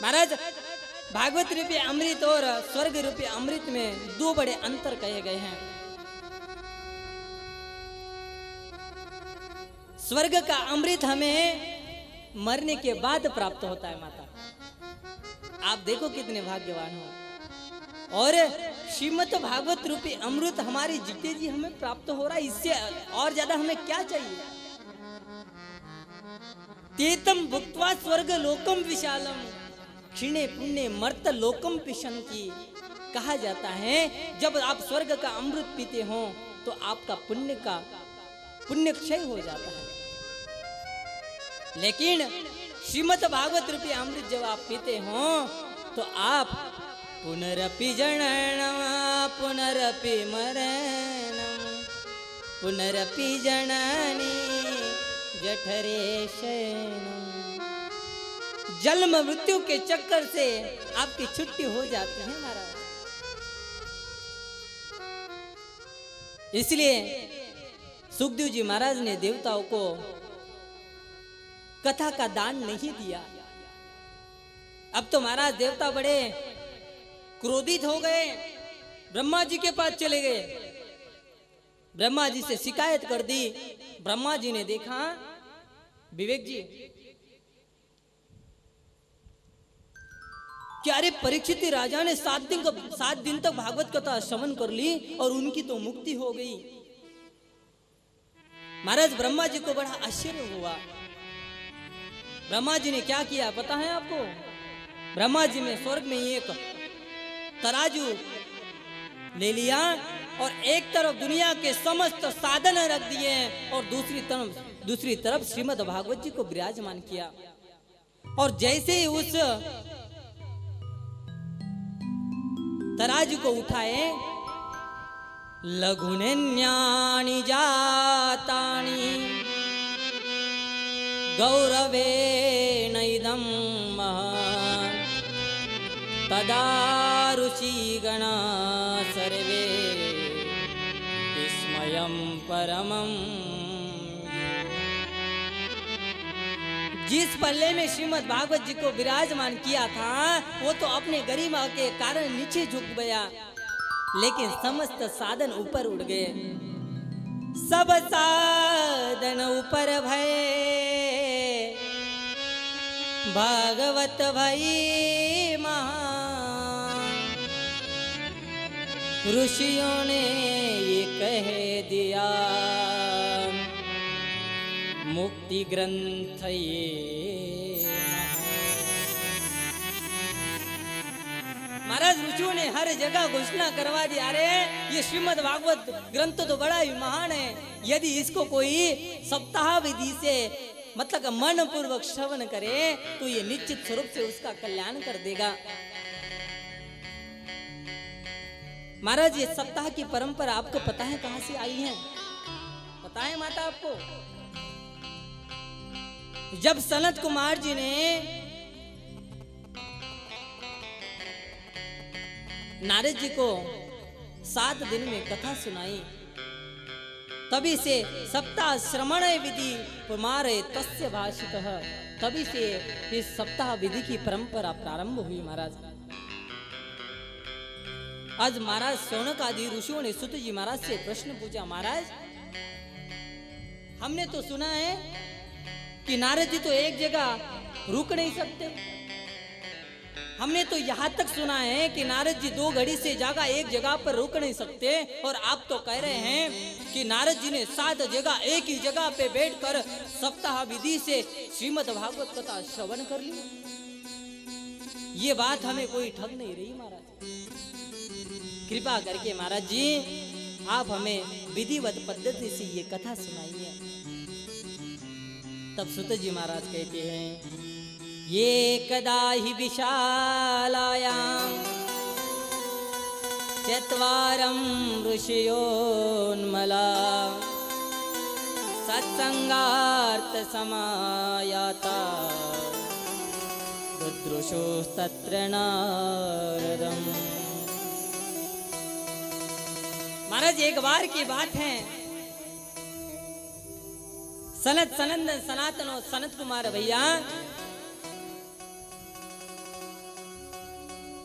महाराज भागवत रूपी अमृत और स्वर्ग रूपी अमृत में 2 बड़े अंतर कहे गए हैं। स्वर्ग का अमृत हमें मरने के बाद प्राप्त होता है माता। आप देखो कितने भाग्यवान हो। और श्रीमद् भागवत रूपी अमृत हमारी जीते जी हमें प्राप्त हो रहा है, इससे और ज्यादा हमें क्या चाहिए। तेतम भुक्त्वा स्वर्ग लोकम विशालम क्षीणे पुण्य मर्त लोकम पिशन्ति। कहा जाता है जब आप स्वर्ग का अमृत पीते हो तो आपका पुण्य क्षय हो जाता है। लेकिन श्रीमद् भागवत रूपी अमृत जब आप पीते हो तो आप पुनरपि जननम पुनरपि मरणम पुनरपि जननी जठरे शयनम। जन्म मृत्यु के चक्कर से आपकी छुट्टी हो जाती है महाराज। इसलिए सुखदेव जी महाराज ने देवताओं को कथा का दान नहीं दिया। अब तो महाराज देवता बड़े क्रोधित हो गए, ब्रह्मा जी के पास चले गए, ब्रह्मा जी से शिकायत कर दी। ब्रह्मा जी ने देखा विवेक जी कि अरे परीक्षित राजा ने 7 दिन तक भागवत कथा श्रवण कर ली और उनकी तो मुक्ति हो गई। महाराज ब्रह्मा जी को बड़ा आश्चर्य हुआ। ब्रह्मा जी ने क्या किया पता है आपको? ब्रह्मा जी ने स्वर्ग में एक तराजू ले लिया और एक तरफ दुनिया के समस्त साधन रख दिए और दूसरी तरफ श्रीमद् भागवत जी को विराजमान किया। और जैसे ही उस तराजू को उठाए, लघुन्यानि जातानि गौरवेण इदं महान् तदा ऋषिगणा सर्वे विस्मयं परमं। जिस पल्ले में श्रीमद् भागवत जी को विराजमान किया था वो तो अपने गरिमा के कारण नीचे झुक गया, लेकिन समस्त साधन ऊपर उड़ गए। सब साधन ऊपर भये भागवत भई महान। ऋषियों ने ये कह दिया मुक्ति ग्रंथ ये। महाराज ऋषियों ने हर जगह घोषणा करवा दी, अरे ये श्रीमद् भागवत ग्रंथ तो बड़ा ही महान है, यदि इसको कोई सप्ताह विधि से मतलब मन पूर्वक श्रवण करे तो ये निश्चित स्वरूप से उसका कल्याण कर देगा। महाराज ये सप्ताह की परंपरा आपको पता है कहां से आई है? पता है माता आपको? जब सनत कुमार जी ने नारद जी को 7 दिन में कथा सुनाई, तभी से सप्ताह श्रवण विधि पुमारे तस्य भाषितः, तभी से इस सप्ताह विधि की परंपरा प्रारंभ हुई। महाराज आज महाराज शौनक आदि ऋषियों ने सुत जी महाराज से प्रश्न पूछा, महाराज हमने तो सुना है कि नारद जी तो एक जगह रुक नहीं सकते, हमने तो यहाँ तक सुना है कि नारद जी 2 घड़ी से ज्यादा एक जगह पर रुक नहीं सकते, और आप तो कह रहे हैं कि नारद जी ने 7 जगह एक ही जगह पे बैठकर सप्ताह विधि से श्रीमद् भागवत कथा श्रवण कर ली। ये बात हमें कोई ठग नहीं रही। महाराज कृपा करके महाराज जी आप हमें विधिवत पद्धति से ये कथा सुनाइए। तब सुत जी महाराज कहते हैं, ये कदा ही विशालायां चत्वारं ऋषियोन्मला सत्संगार्थ समायाता रुद्रुषोस्तत्र नारदम्। महाराज एक बार की बात है, सनत सनंदन सनातन और सनत कुमार भैया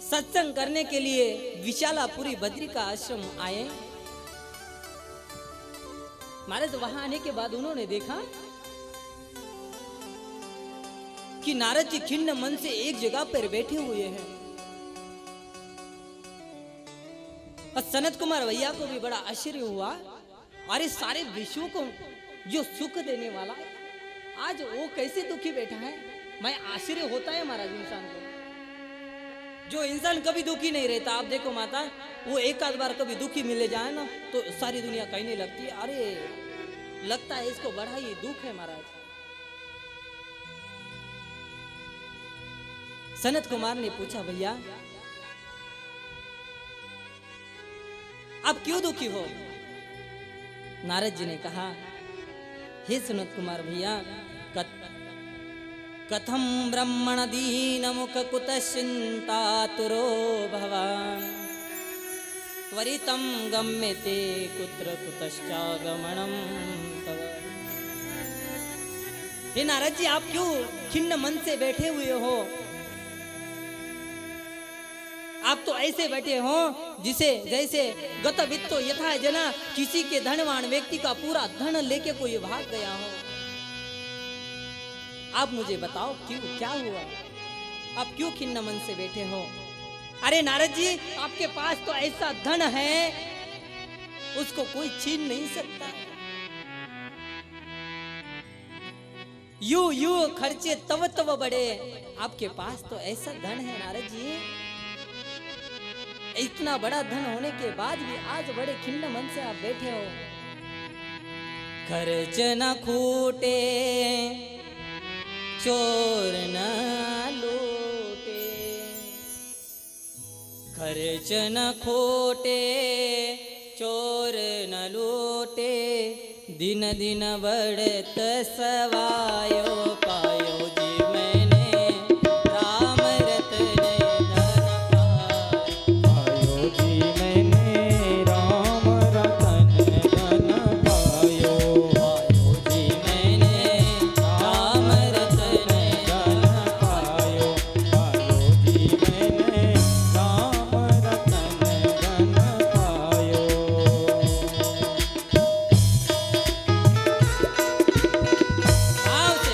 सत्संग करने के लिए विशालापुरी बद्री का आश्रम आए। महाराज वहां आने के बाद उन्होंने देखा कि नारद जी खिन्न मन से एक जगह पर बैठे हुए हैं, और सनत कुमार भैया को भी बड़ा आश्चर्य हुआ, अरे सारे विश्व को जो सुख देने वाला आज वो कैसे दुखी बैठा है। मैं आश्चर्य होता है महाराज इंसान को, जो इंसान कभी दुखी नहीं रहता। आप देखो माता, वो एक आध बार कभी दुखी मिले जाए ना तो सारी दुनिया कहने लगती है, अरे लगता है इसको बड़ा ही दुख है। महाराज सनत कुमार ने पूछा, भैया आप क्यों दुखी हो? नारद जी ने कहा, हे सनत कुमार भैया, कथम ब्रह्मण दीन मुख कुतश्चिंतातुरो भवान त्वरितं गम्यते कुत्र कुतश्चागमनम तव। हे नारद जी आप क्यों खिन्न मन से बैठे हुए हो? आप तो ऐसे बैठे हो जिसे जैसे गत वित्तो यथा जना, किसी के धनवान व्यक्ति का पूरा धन लेके कोई भाग गया हो। आप मुझे बताओ क्यों, क्या हुआ? आप क्यों खिन्न मन से बैठे हो? अरे नारद जी आपके पास तो ऐसा धन है उसको कोई छीन नहीं सकता। यू खर्चे तव तव बड़े, आपके पास तो ऐसा धन है नारद जी, इतना बड़ा धन होने के बाद भी आज बड़े खिन्न मन से आप बैठे हो। खर्च न खूटे चोर न लूटे, खर्च न खोटे चोर न लूटे, दिन दिन बढ़त सवायो पायो जी मैंने राम रतन धन पायो जी मैंने राम रतन धन पायो, पायो जी मैंने राम रतन धन पायो, पायो जी मैंने राम रतन धन पायो। आओ से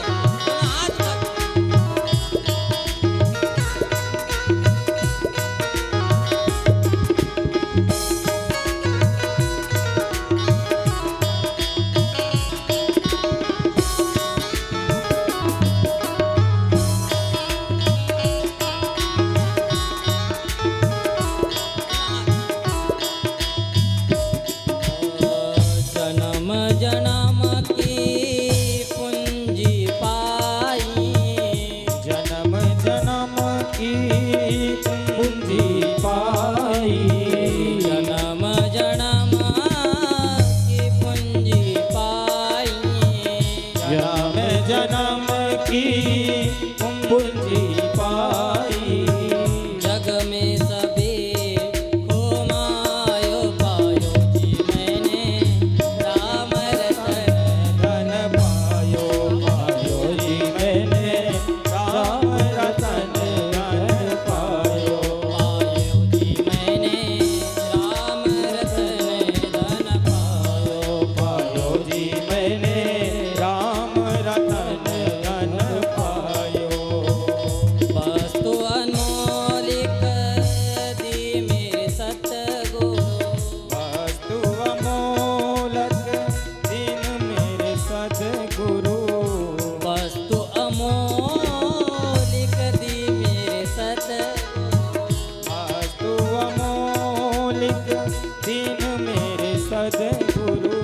गुरु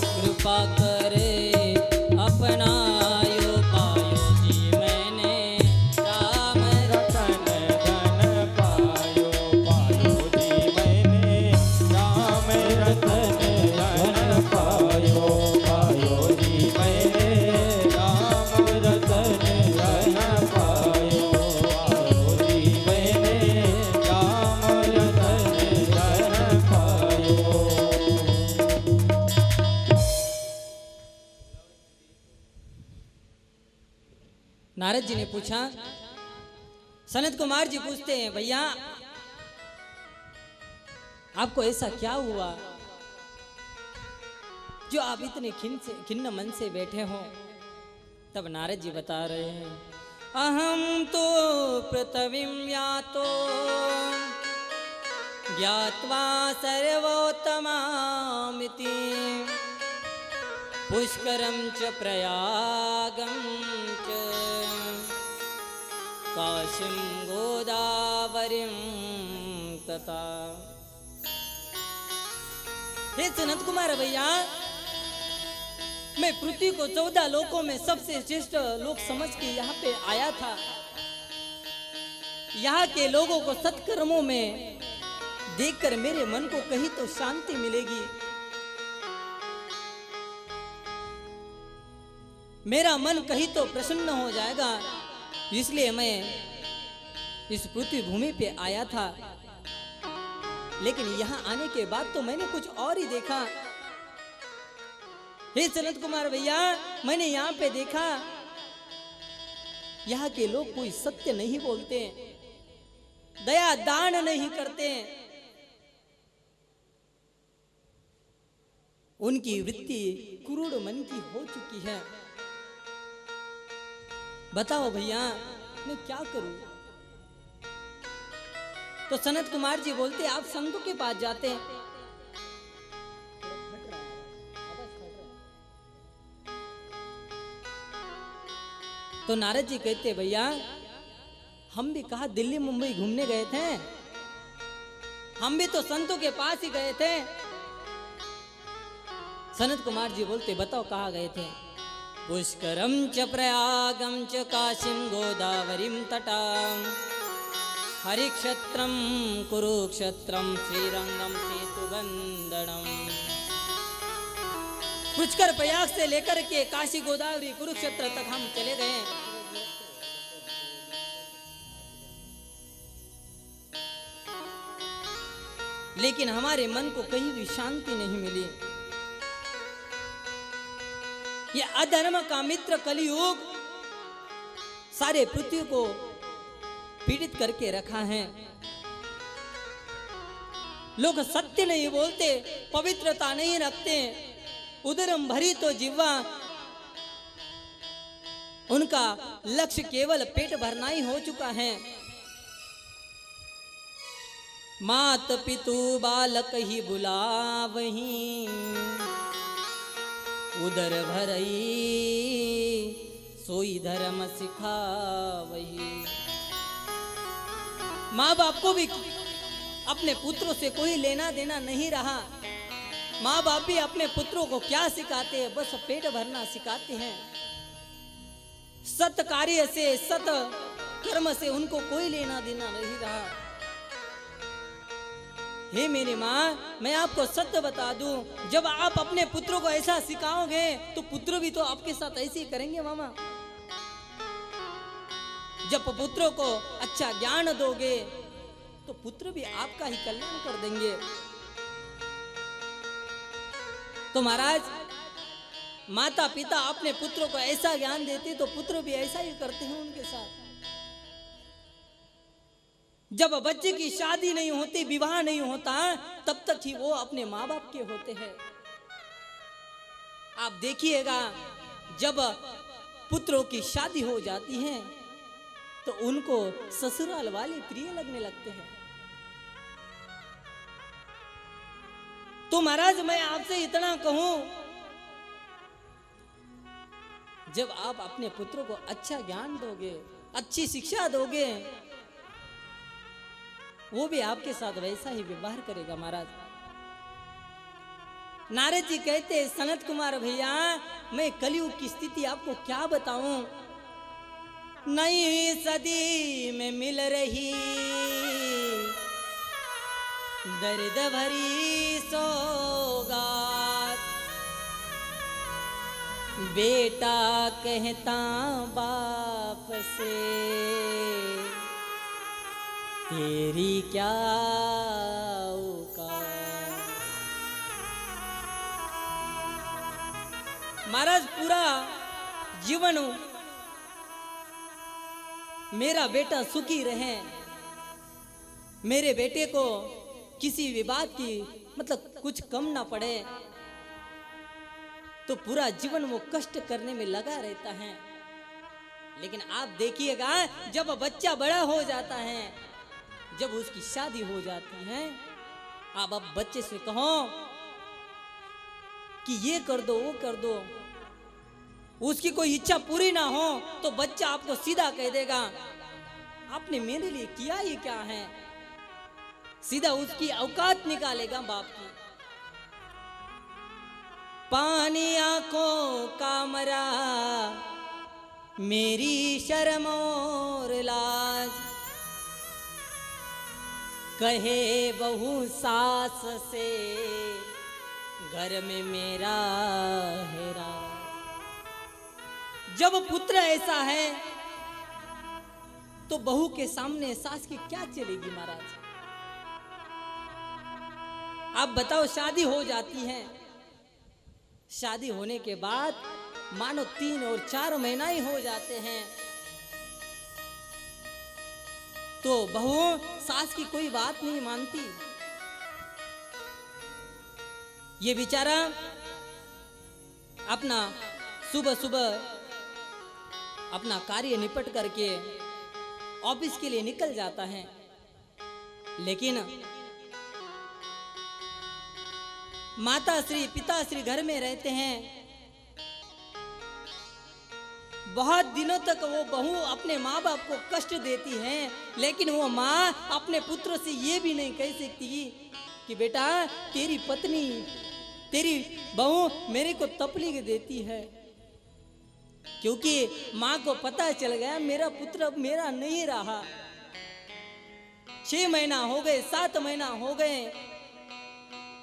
कृपा करे अपनायो पायो जी मैंने राम रतन धन पायो पायो जी मैंने राम रतन धन पायो पायो जी मैंने राम रतन धन पायो पायो जी मैंने राम रतन धन पायो। नारद जी ने पूछा, सनत कुमार जी पूछते हैं, भैया आपको ऐसा क्या हुआ जो आप इतने खिन्न मन से बैठे हो? तब नारद जी बता रहे हैं, अहम तो पृथ्वीं यातो ज्ञात्वा सर्वोत्तमामिति पुष्करं च प्रयागं च काशीं गोदावरीं तथा। हे सनत कुमार भैया, मैं पृथ्वी को 14 लोकों में सबसे श्रेष्ठ लोक समझ के यहाँ पे आया था। यहाँ के लोगों को सत्कर्मों में देखकर मेरे मन को कहीं तो शांति मिलेगी, मेरा मन कहीं तो प्रसन्न हो जाएगा, इसलिए मैं इस पृथ्वी भूमि पे आया था। लेकिन यहाँ आने के बाद तो मैंने कुछ और ही देखा। हे सनत कुमार भैया, मैंने यहाँ पे देखा यहाँ के लोग कोई सत्य नहीं बोलते, दया दान नहीं करते, उनकी वृत्ति क्रूर मन की हो चुकी है। बताओ भैया मैं क्या करूं? तो सनत कुमार जी बोलते, आप संतों के पास जाते हैं। तो नारद जी कहते, भैया हम भी कहा दिल्ली मुंबई घूमने गए थे, हम भी तो संतों के पास ही गए थे। सनत कुमार जी बोलते, बताओ कहाँ गए थे? पुष्करम च प्रयागम च काशीं गोदावरीं तटां हरिक्षेत्रं कुरुक्षेत्रं श्रीरंगम सेतुबंधनम। पुष्कर प्रयाग से लेकर के काशी गोदावरी कुरुक्षेत्र तक हम चले गए। लेकिन हमारे मन को कहीं भी शांति नहीं मिली। ये अधर्म का मित्र कलियुग सारे पृथ्वी को पीड़ित करके रखा है। लोग सत्य नहीं बोलते, पवित्रता नहीं रखते, उदरम भरी तो जिह्वा, उनका लक्ष्य केवल पेट भरना ही हो चुका है। मात पितु बालक ही बुलावहीं, उदर भरई सोई धर्म सिखावही। माँ बाप को भी अपने पुत्रों से कोई लेना देना नहीं रहा। माँ बाप भी अपने पुत्रों को क्या सिखाते हैं? बस पेट भरना सिखाते हैं। सत कार्य से, सत कर्म से उनको कोई लेना देना नहीं रहा। हे मेरी माँ, मैं आपको सत्य बता दूं, जब आप अपने पुत्रों को ऐसा सिखाओगे तो पुत्र भी तो आपके साथ ऐसे ही करेंगे मामा। जब पुत्रों को अच्छा ज्ञान दोगे तो पुत्र भी आपका ही कल्याण कर देंगे। तो महाराज, माता पिता अपने पुत्रों को ऐसा ज्ञान देते तो पुत्र भी ऐसा ही करते हैं उनके साथ। जब बच्चे की शादी नहीं होती, विवाह नहीं होता, तब तक ही वो अपने माँ बाप के होते हैं। आप देखिएगा, जब पुत्रों की शादी हो जाती है तो उनको ससुराल वाले प्रिय लगने लगते हैं। तो महाराज, मैं आपसे इतना कहूं, जब आप अपने पुत्रों को अच्छा ज्ञान दोगे, अच्छी शिक्षा दोगे, वो भी आपके साथ वैसा ही व्यवहार करेगा महाराज। नारद जी कहते सनत कुमार भैया, मैं कलयुग की स्थिति आपको क्या बताऊं। नई सदी में मिल रही दर्द भरी सौगात, बेटा कहता बाप से तेरी क्या औकात। महाराज पूरा जीवन मेरा बेटा सुखी रहे, मेरे बेटे को किसी विवाद की मतलब कुछ कम ना पड़े, तो पूरा जीवन वो कष्ट करने में लगा रहता है। लेकिन आप देखिएगा जब बच्चा बड़ा हो जाता है, जब उसकी शादी हो जाती है, आप अब बच्चे से कहो कि ये कर दो वो कर दो, उसकी कोई इच्छा पूरी ना हो तो बच्चा आपको सीधा कह देगा आपने मेरे लिए किया ये क्या है, सीधा उसकी औकात निकालेगा बाप की। पानी आंखों का मरा मेरी शर्म और लाज, कहे बहू सास से घर में मेरा है राज। जब पुत्र ऐसा है तो बहू के सामने सास की क्या चलेगी महाराज। आप बताओ, शादी हो जाती है, शादी होने के बाद मानो 3 और 4 महीना ही हो जाते हैं तो बहू सास की कोई बात नहीं मानती। ये बेचारा अपना सुबह सुबह अपना कार्य निपट करके ऑफिस के लिए निकल जाता है, लेकिन माता श्री पिताश्री घर में रहते हैं। बहुत दिनों तक वो बहू अपने माँ बाप को कष्ट देती है, लेकिन वो माँ अपने पुत्र से ये भी नहीं कह सकती कि बेटा तेरी पत्नी तेरी बहू मेरे को तकलीफ देती है, क्योंकि माँ को पता चल गया मेरा पुत्र अब मेरा नहीं रहा। 6 महीना हो गए, 7 महीना हो गए।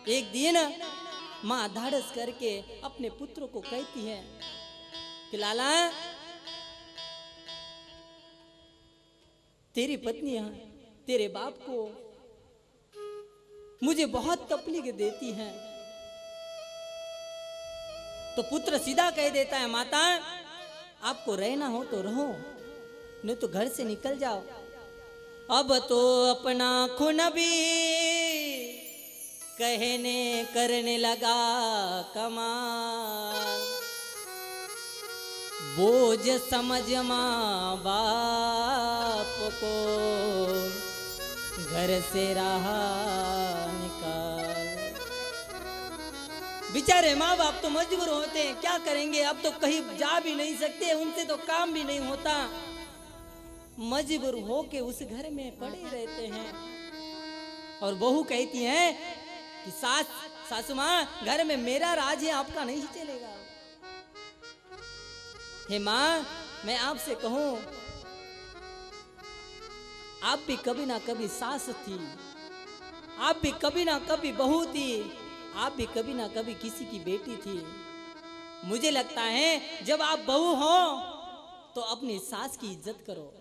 एक दिन माँ धाड़स करके अपने पुत्र को कहती है कि लाला तेरी पत्नी तेरे बाप को मुझे बहुत तकलीफ देती है। तो पुत्र सीधा कह देता है माता आपको रहना हो तो रहो, नहीं तो घर से निकल जाओ। अब तो अपना खून भी कहने करने लगा कमाल, बोझ समझ माँ बाप को घर से रहा निकाल। बेचारे माँ बाप तो मजबूर होते हैं, क्या करेंगे, अब तो कहीं जा भी नहीं सकते, उनसे तो काम भी नहीं होता, मजबूर होके उस घर में पड़े रहते हैं। और बहू कहती है कि सासू माँ घर में मेरा राज है, आपका नहीं चलेगा। हे माँ मैं आपसे कहूं, आप भी कभी ना कभी सास थी, आप भी कभी ना कभी बहू थी, आप भी कभी ना कभी किसी की बेटी थी। मुझे लगता है जब आप बहू हो तो अपनी सास की इज्जत करो,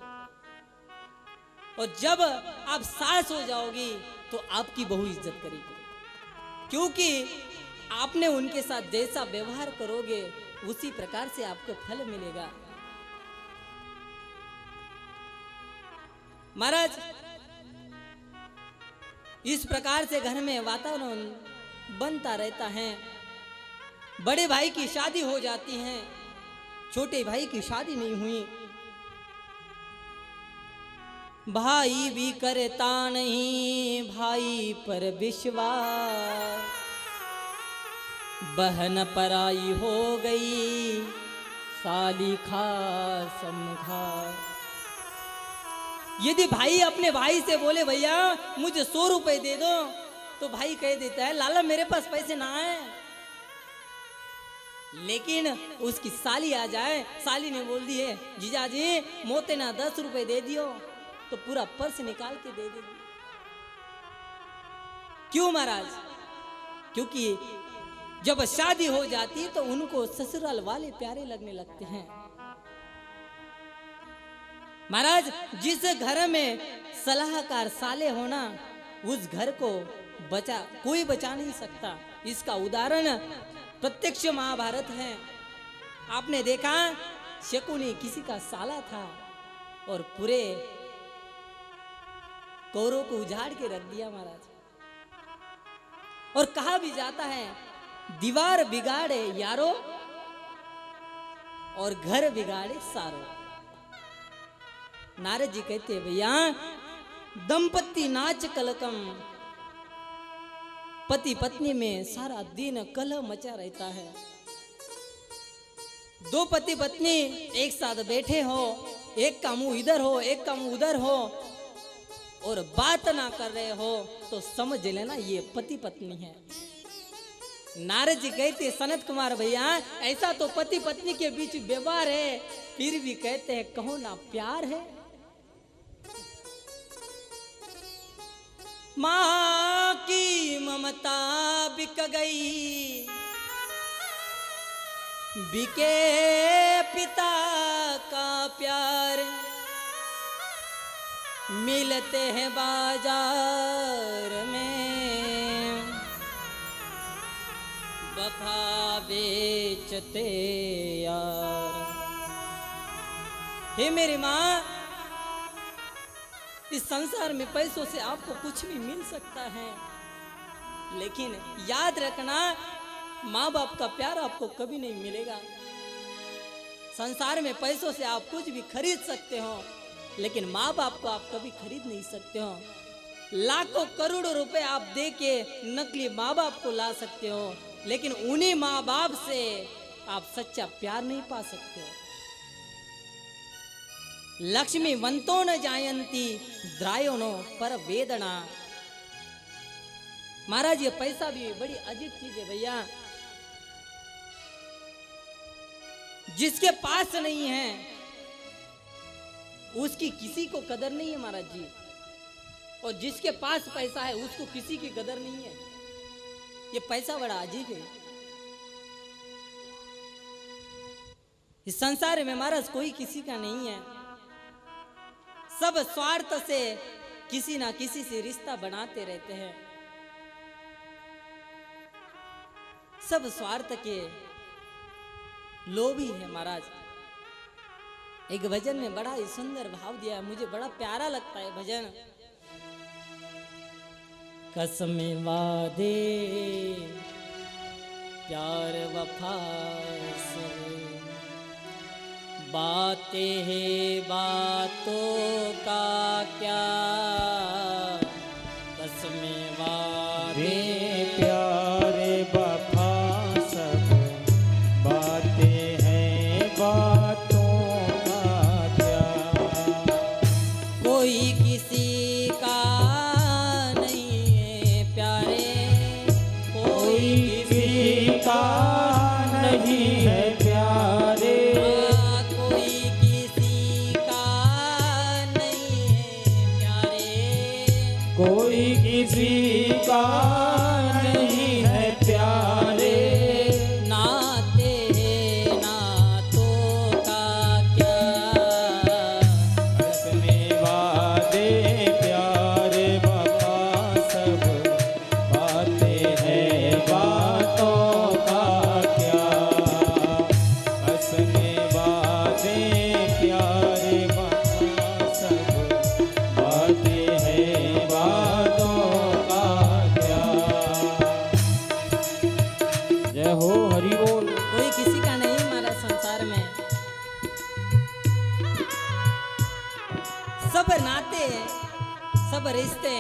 और जब आप सास हो जाओगी तो आपकी बहू इज्जत करेगी, क्योंकि आपने उनके साथ जैसा व्यवहार करोगे उसी प्रकार से आपको फल मिलेगा। महाराज इस प्रकार से घर में वातावरण बनता रहता है। बड़े भाई की शादी हो जाती है, छोटे भाई की शादी नहीं हुई। भाई भी करता नहीं भाई पर विश्वास, बहन पराई हो गई साली खास समझा। यदि भाई अपने भाई से बोले भैया मुझे 100 रुपए दे दो, तो भाई कह देता है लाला मेरे पास पैसे ना है, लेकिन उसकी साली आ जाए, साली ने बोल दी है जीजा जी मोते ना 10 रुपए दे दियो तो पूरा पर्स निकाल के दे देगी। क्यों महाराज? क्योंकि जब शादी हो जाती तो उनको ससुराल वाले प्यारे लगने लगते हैं। महाराज जिस घर में सलाहकार साले होना उस घर को कोई बचा नहीं सकता। इसका उदाहरण प्रत्यक्ष महाभारत है। आपने देखा शकुनी किसी का साला था और पूरे कौरों को उजाड़ के रख दिया महाराज। और कहा भी जाता है दीवार बिगाड़े यारो और घर बिगाड़े सारो। नारद जी कहते हैं भैया दंपति नाच कलकम, पति पत्नी में सारा दिन कलह मचा रहता है। दो पति पत्नी एक साथ बैठे हो, एक का मुंह इधर हो एक का मुंह उधर हो और बात ना कर रहे हो तो समझ लेना ये पति पत्नी है। नारद जी कहते सनत कुमार भैया ऐसा तो पति पत्नी के बीच व्यवहार है, फिर भी कहते हैं कहो ना प्यार है। मां की ममता बिक गई, बिके पिता का प्यार, मिलते हैं बाजार में, वफा बेचते यार। हे मेरी माँ, इस संसार में पैसों से आपको कुछ भी मिल सकता है, लेकिन याद रखना माँ बाप का प्यार आपको कभी नहीं मिलेगा। संसार में पैसों से आप कुछ भी खरीद सकते हो, लेकिन माँ बाप को आप कभी खरीद नहीं सकते हो। लाखों करोड़ों रुपए आप दे के नकली माँ बाप को ला सकते हो, लेकिन उन्हीं माँ बाप से आप सच्चा प्यार नहीं पा सकते हो। लक्ष्मी वंतो न जायंती द्रायोनो पर वेदना। महाराज ये पैसा भी बड़ी अजीब चीज है भैया। जिसके पास नहीं है उसकी किसी को कदर नहीं है महाराज जी, और जिसके पास पैसा है उसको किसी की कदर नहीं है। ये पैसा बड़ा अजीब है। इस संसार में महाराज कोई किसी का नहीं है। सब स्वार्थ से किसी ना किसी से रिश्ता बनाते रहते हैं। सब स्वार्थ के लोभी है महाराज। एक भजन में बड़ा ही सुंदर भाव दिया है, मुझे बड़ा प्यारा लगता है भजन। कसमें वादे प्यार वफा से, बातें हैं बातों का क्या, कसमें वादे प्यारे वफा सब, बातें हैं बातों का क्या। कोई किसी का नहीं है प्यारे, कोई किसी का नहीं है प्यारे, कोई किसी का नहीं है प्यारे, कोई किसी का नहीं है प्यारे। नाते नातों का क्या, कसमें वादे प्यारे वफा सब, बातें हैं बातों का क्या। कसमें वादे प्यारे वफा सब, बातें हैं बातों का क्या। जय हो हरि बोल। कोई किसी का नहीं हमारा संसार में। सब नाते सब रिश्ते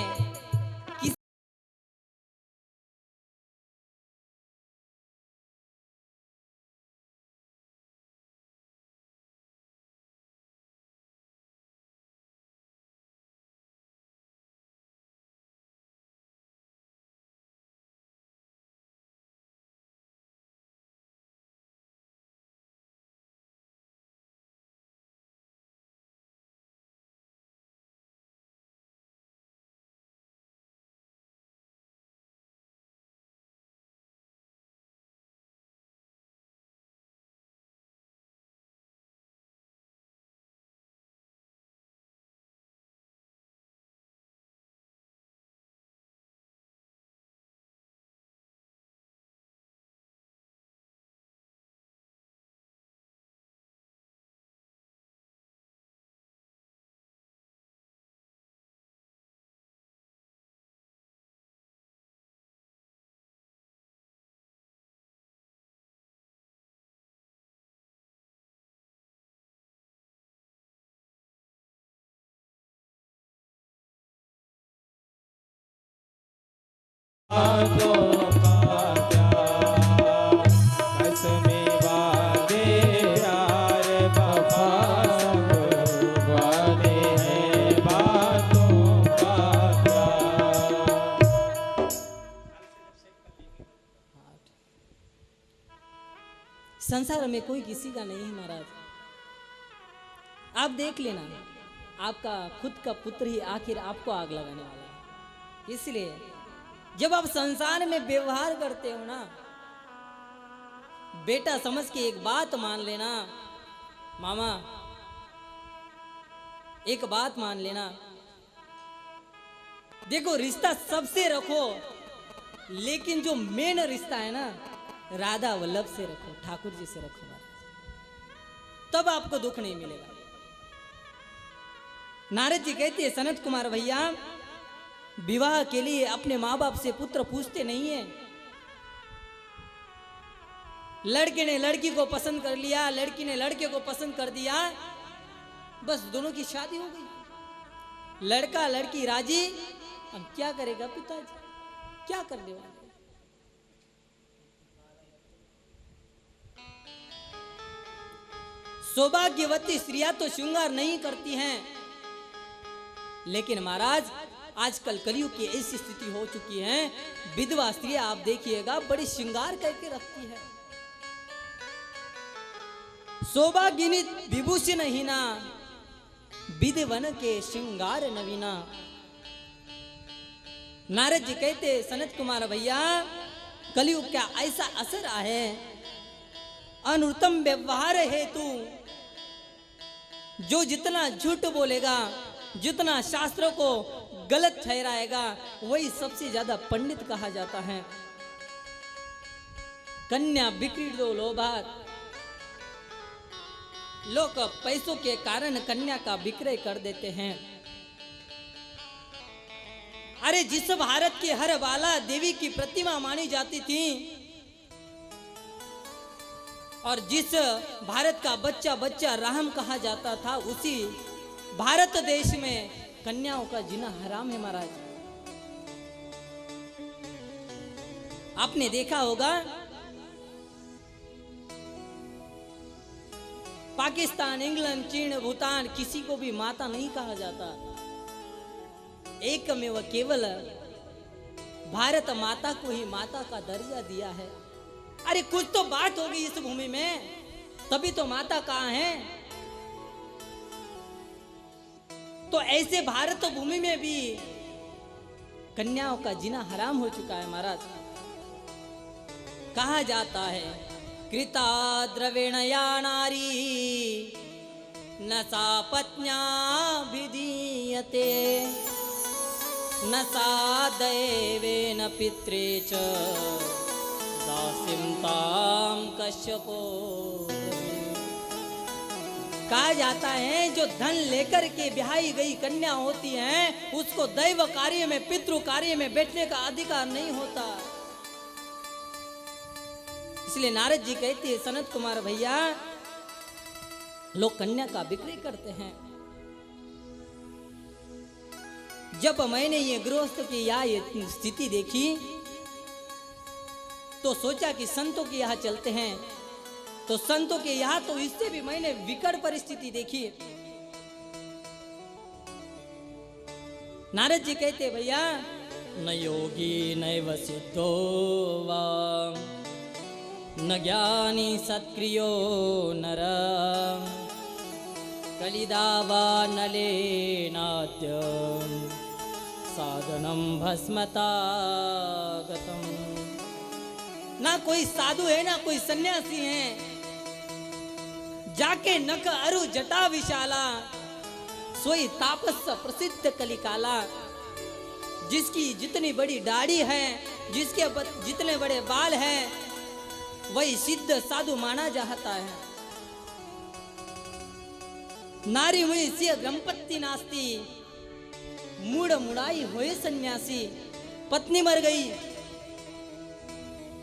बातों का क्या, बस में वादे यार वफा सब वादे हैं, बातों का क्या। संसार में कोई किसी का नहीं है महाराज। आप देख लेना, आपका खुद का पुत्र ही आखिर आपको आग लगाने वाला है। इसलिए जब आप संसार में व्यवहार करते हो ना, बेटा समझ के एक बात मान लेना मामा, एक बात मान लेना, देखो रिश्ता सबसे रखो, लेकिन जो मेन रिश्ता है ना, राधा वल्लभ से रखो, ठाकुर जी से रखो, तब आपको दुख नहीं मिलेगा। नारद जी कहते हैं, सनत कुमार भैया, विवाह के लिए अपने माँ बाप से पुत्र पूछते नहीं है। लड़के ने लड़की को पसंद कर लिया, लड़की ने लड़के को पसंद कर दिया, बस दोनों की शादी हो गई। लड़का लड़की राजी, अब क्या करेगा पिताजी, क्या करने वाले। सौभाग्यवती स्त्रियां तो श्रृंगार नहीं करती हैं, लेकिन महाराज आजकल कलयुग की ऐसी स्थिति हो चुकी है, विधवा स्त्रियां आप देखिएगा बड़ी श्रृंगार करके रखती है। सौभाग्यनी विभूषण हीना, विधवन के श्रृंगार नवीना। नारद जी कहते, सनत कुमार भैया, कलयुग का ऐसा असर है, अनुत्तम व्यवहार हेतु जो जितना झूठ बोलेगा, जितना शास्त्रों को गलत ठहराएगा, वही सबसे ज्यादा पंडित कहा जाता है। कन्या बिक्री दो लोभात, लोग पैसों के कारण कन्या का विक्रय कर देते हैं। अरे जिस भारत की हर बाला देवी की प्रतिमा मानी जाती थी, और जिस भारत का बच्चा बच्चा राम कहा जाता था, उसी भारत देश में कन्याओं का जीना हराम है महाराज। आपने देखा होगा, पाकिस्तान, इंग्लैंड, चीन, भूटान, किसी को भी माता नहीं कहा जाता। एकमेव केवल भारत माता को ही माता का दर्जा दिया है। अरे कुछ तो बात होगी इस भूमि में, तभी तो माता कहाँ है। तो ऐसे भारत भूमि में भी कन्याओं का जीना हराम हो चुका है महाराज। कहा जाता है, कृता द्रवेण या नारी न सा पत्न्या विधीयते, न सा दैवेन पित्रे च दासीं तां कश्यपो। कहा जाता है, जो धन लेकर के ब्याही गई कन्या होती हैं, उसको दैव कार्य में, पितृ कार्य में बैठने का अधिकार नहीं होता। इसलिए नारद जी कहते हैं, सनत कुमार भैया, लोग कन्या का विक्रय करते हैं। जब मैंने ये गृहस्थ की ये स्थिति देखी, तो सोचा कि संतों के यहाँ चलते हैं। तो संतों के यहाँ तो इससे भी मैंने विकट परिस्थिति देखी। नारद जी कहते, भैया, न योगी नैव सिद्धो वा न ज्ञानी सत्क्रियो नर, कलिदा वा नलेनाद्य साधनम भस्मता गतम। ना कोई साधु है, ना कोई सन्यासी है, जाके नख अरु जटा विशाला, सोई तापस प्रसिद्ध कलिकाला। जिसकी जितनी बड़ी दाढ़ी है, जिसके जितने बड़े बाल हैं, वही सिद्ध साधु माना जाता है। नारी हुई सिय गंपत्ति नास्ती, मूड मुड़ाई होए सन्यासी। पत्नी मर गई,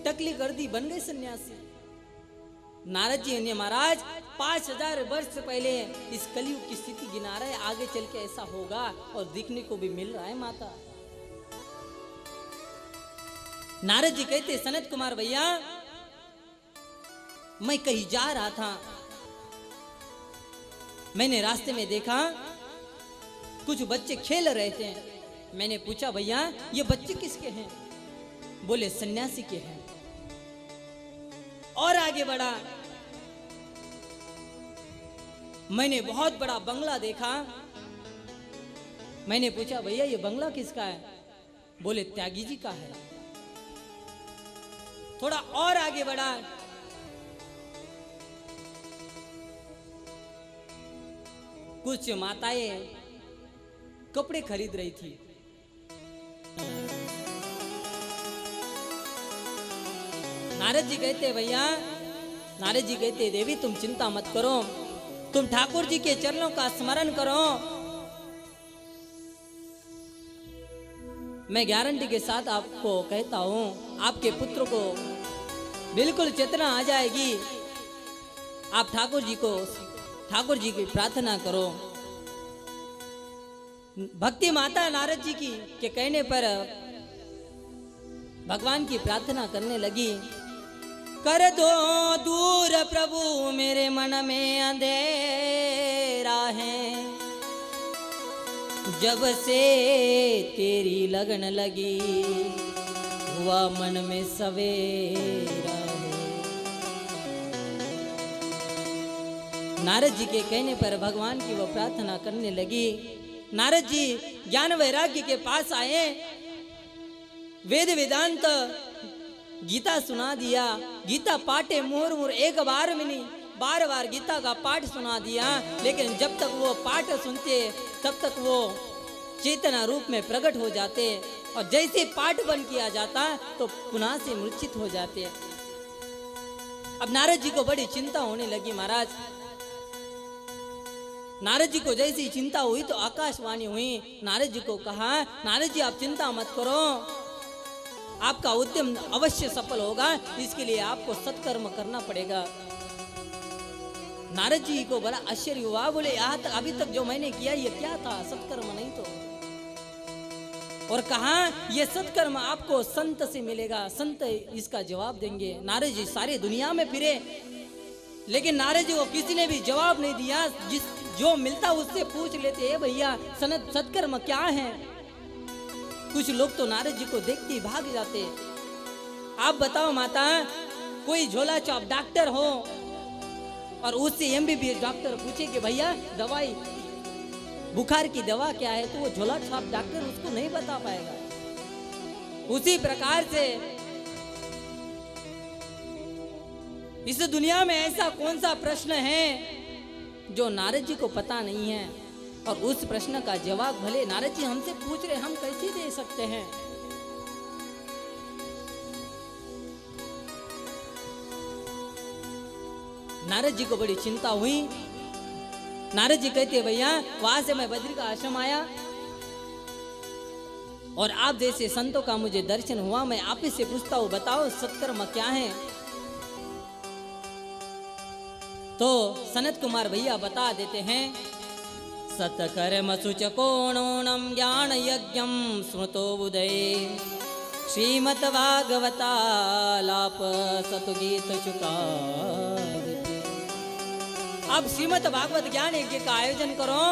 टकली कर दी, बन गए सन्यासी। नारद जी ने महाराज 5000 वर्ष पहले इस कलयुग की स्थिति गिना रहे, आगे चल के ऐसा होगा और दिखने को भी मिल रहा है माता। नारद जी कहते सनत कुमार भैया, मैं कहीं जा रहा था, मैंने रास्ते में देखा कुछ बच्चे खेल रहे थे। मैंने पूछा भैया ये बच्चे किसके हैं? बोले सन्यासी के हैं। और आगे बढ़ा, मैंने बहुत बड़ा बंगला देखा। मैंने पूछा भैया ये बंगला किसका है? बोले त्यागी जी का है। थोड़ा और आगे बढ़ा, कुछ माताएं कपड़े खरीद रही थी। नारद जी कहते भैया, नारद जी कहते देवी तुम चिंता मत करो, तुम ठाकुर जी के चरणों का स्मरण करो, मैं गारंटी के साथ आपको कहता हूं आपके पुत्र को बिल्कुल चेतना आ जाएगी। आप ठाकुर जी की प्रार्थना करो। भक्ति माता नारद जी की के कहने पर भगवान की प्रार्थना करने लगी। कर दो दूर प्रभु मेरे मन में अंधेरा है, जब से तेरी लगन लगी हुआ मन में सवेरा है। नारद जी के कहने पर भगवान की वो प्रार्थना करने लगी। नारद जी ज्ञान वैराग्य के पास आए, वेद वेदांत गीता सुना दिया। गीता पाठे मुहुर मुहुर, एक बार में नहीं बार बार गीता का पाठ सुना दिया। लेकिन जब तक वो पाठ सुनते तब तक वो चेतना रूप में प्रकट हो जाते, और जैसे पाठ बंद किया जाता तो पुनः से मूर्छित हो जाते। अब नारद जी को बड़ी चिंता होने लगी महाराज। नारद जी को जैसी चिंता हुई तो आकाशवाणी हुई। नारद जी को कहा नारद जी आप चिंता मत करो, आपका उद्यम अवश्य सफल होगा, इसके लिए आपको सत्कर्म करना पड़ेगा। नारद जी को बड़ा आश्चर्य हुआ। बोले यहाँ तक अभी तक जो मैंने किया ये क्या था? सत्कर्म नहीं तो। और कहा ये सत्कर्म आपको संत से मिलेगा, संत इसका जवाब देंगे। नारद जी सारी दुनिया में फिरे, लेकिन नारद जी को किसी ने भी जवाब नहीं दिया। जो मिलता उससे पूछ लेते हैं भैया सत्कर्म क्या है। कुछ लोग तो नारद जी को देखते ही भाग जाते। आप बताओ माता, कोई झोला छाप डॉक्टर हो और उससे एमबीबीएस डॉक्टर पूछे कि भैया दवाई बुखार की दवा क्या है, तो वो झोला छाप डॉक्टर उसको नहीं बता पाएगा। उसी प्रकार से इस दुनिया में ऐसा कौन सा प्रश्न है जो नारद जी को पता नहीं है, और उस प्रश्न का जवाब भले नारद जी हमसे पूछ रहे, हम कैसे दे सकते हैं। नारद जी को बड़ी चिंता हुई। नारद जी कहते भैया वहां से मैं बद्री का आश्रम आया और आप जैसे संतों का मुझे दर्शन हुआ। मैं आप ही से पूछता हूं बताओ सत्कर्म क्या है? तो सनत कुमार भैया बता देते हैं, सत्कर्म सुचकोणोणम ज्ञान यज्ञम स्मृतो उदय श्रीमद् भागवतालाप सतुगीत चुकार। अब श्रीमद् भागवत ज्ञान यज्ञ का आयोजन करो,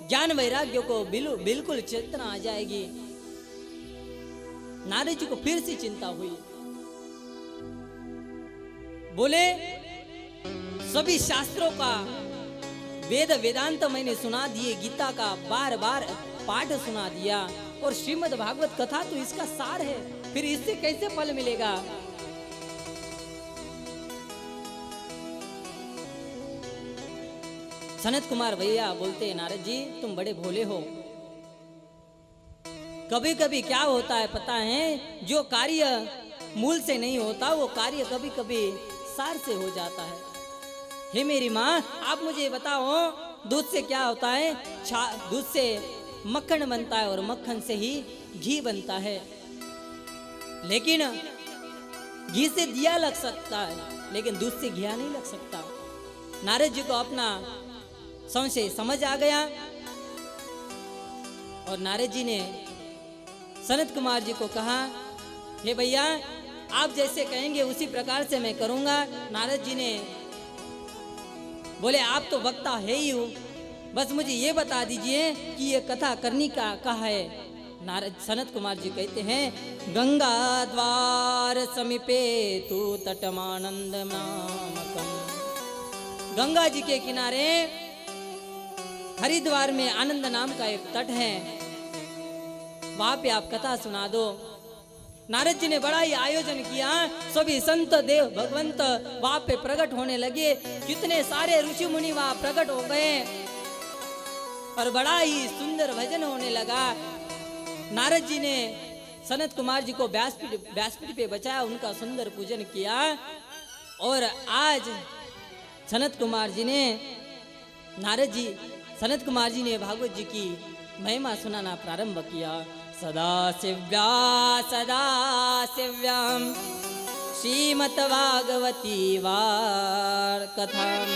ज्ञान वैराग्य को बिल्कुल चेतना आ जाएगी। नारद जी को फिर से चिंता हुई। बोले सभी शास्त्रों का वेद वेदांत मैंने सुना दिए, गीता का बार बार पाठ सुना दिया, और श्रीमद् भागवत कथा तो इसका सार है, फिर इससे कैसे फल मिलेगा? सनत कुमार भैया बोलते नारद जी तुम बड़े भोले हो। कभी कभी क्या होता है पता है, जो कार्य मूल से नहीं होता वो कार्य कभी कभी सार से हो जाता है। हे मेरी माँ आप मुझे बताओ दूध से क्या होता है? दूध से मक्खन बनता है और मक्खन से ही घी बनता है, लेकिन घी से दिया लग सकता है लेकिन दूध से घिया नहीं लग सकता। नारद जी को अपना संशय समझ आ गया और नारद जी ने सनत कुमार जी को कहा, हे भैया आप जैसे कहेंगे उसी प्रकार से मैं करूंगा। नारद जी ने बोले, आप तो वक्ता है ही हो, बस मुझे ये बता दीजिए कि ये कथा करनी का कहा है। नारद सनत कुमार जी कहते हैं, गंगा द्वार समीपे तू तटमानंद नामकम। गंगा जी के किनारे हरिद्वार में आनंद नाम का एक तट है, वहां पे आप कथा सुना दो। नारद जी ने बड़ा ही आयोजन किया, सभी संत देव भगवंत वहां पे प्रकट होने लगे। कितने सारे ऋषि मुनि वहां प्रकट हो गए और बड़ा ही सुंदर भजन होने लगा। नारद जी ने सनत कुमार जी को व्यासपीठ पे बचाया, उनका सुंदर पूजन किया। और आज सनत कुमार जी ने सनत कुमार जी ने भागवत जी की महिमा सुनाना प्रारंभ किया। सदा शिव्याम श्रीमद्भागवती वार कथाम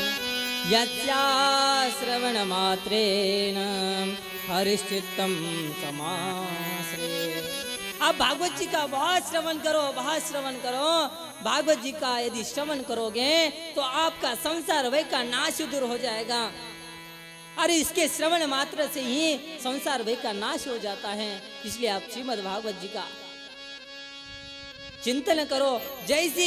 यस्या श्रवण मात्रेण हरिश्चित्तम समाश्रे। आप भागवत जी का बहुत श्रवण करो, बहुत श्रवण करो। भागवत जी का यदि श्रवण करोगे तो आपका संसार भय का नाश दूर हो जाएगा। अरे इसके श्रवण मात्र से ही संसार भय का नाश हो जाता है। इसलिए आप श्रीमद् भागवत जी का चिंतन करो। जैसे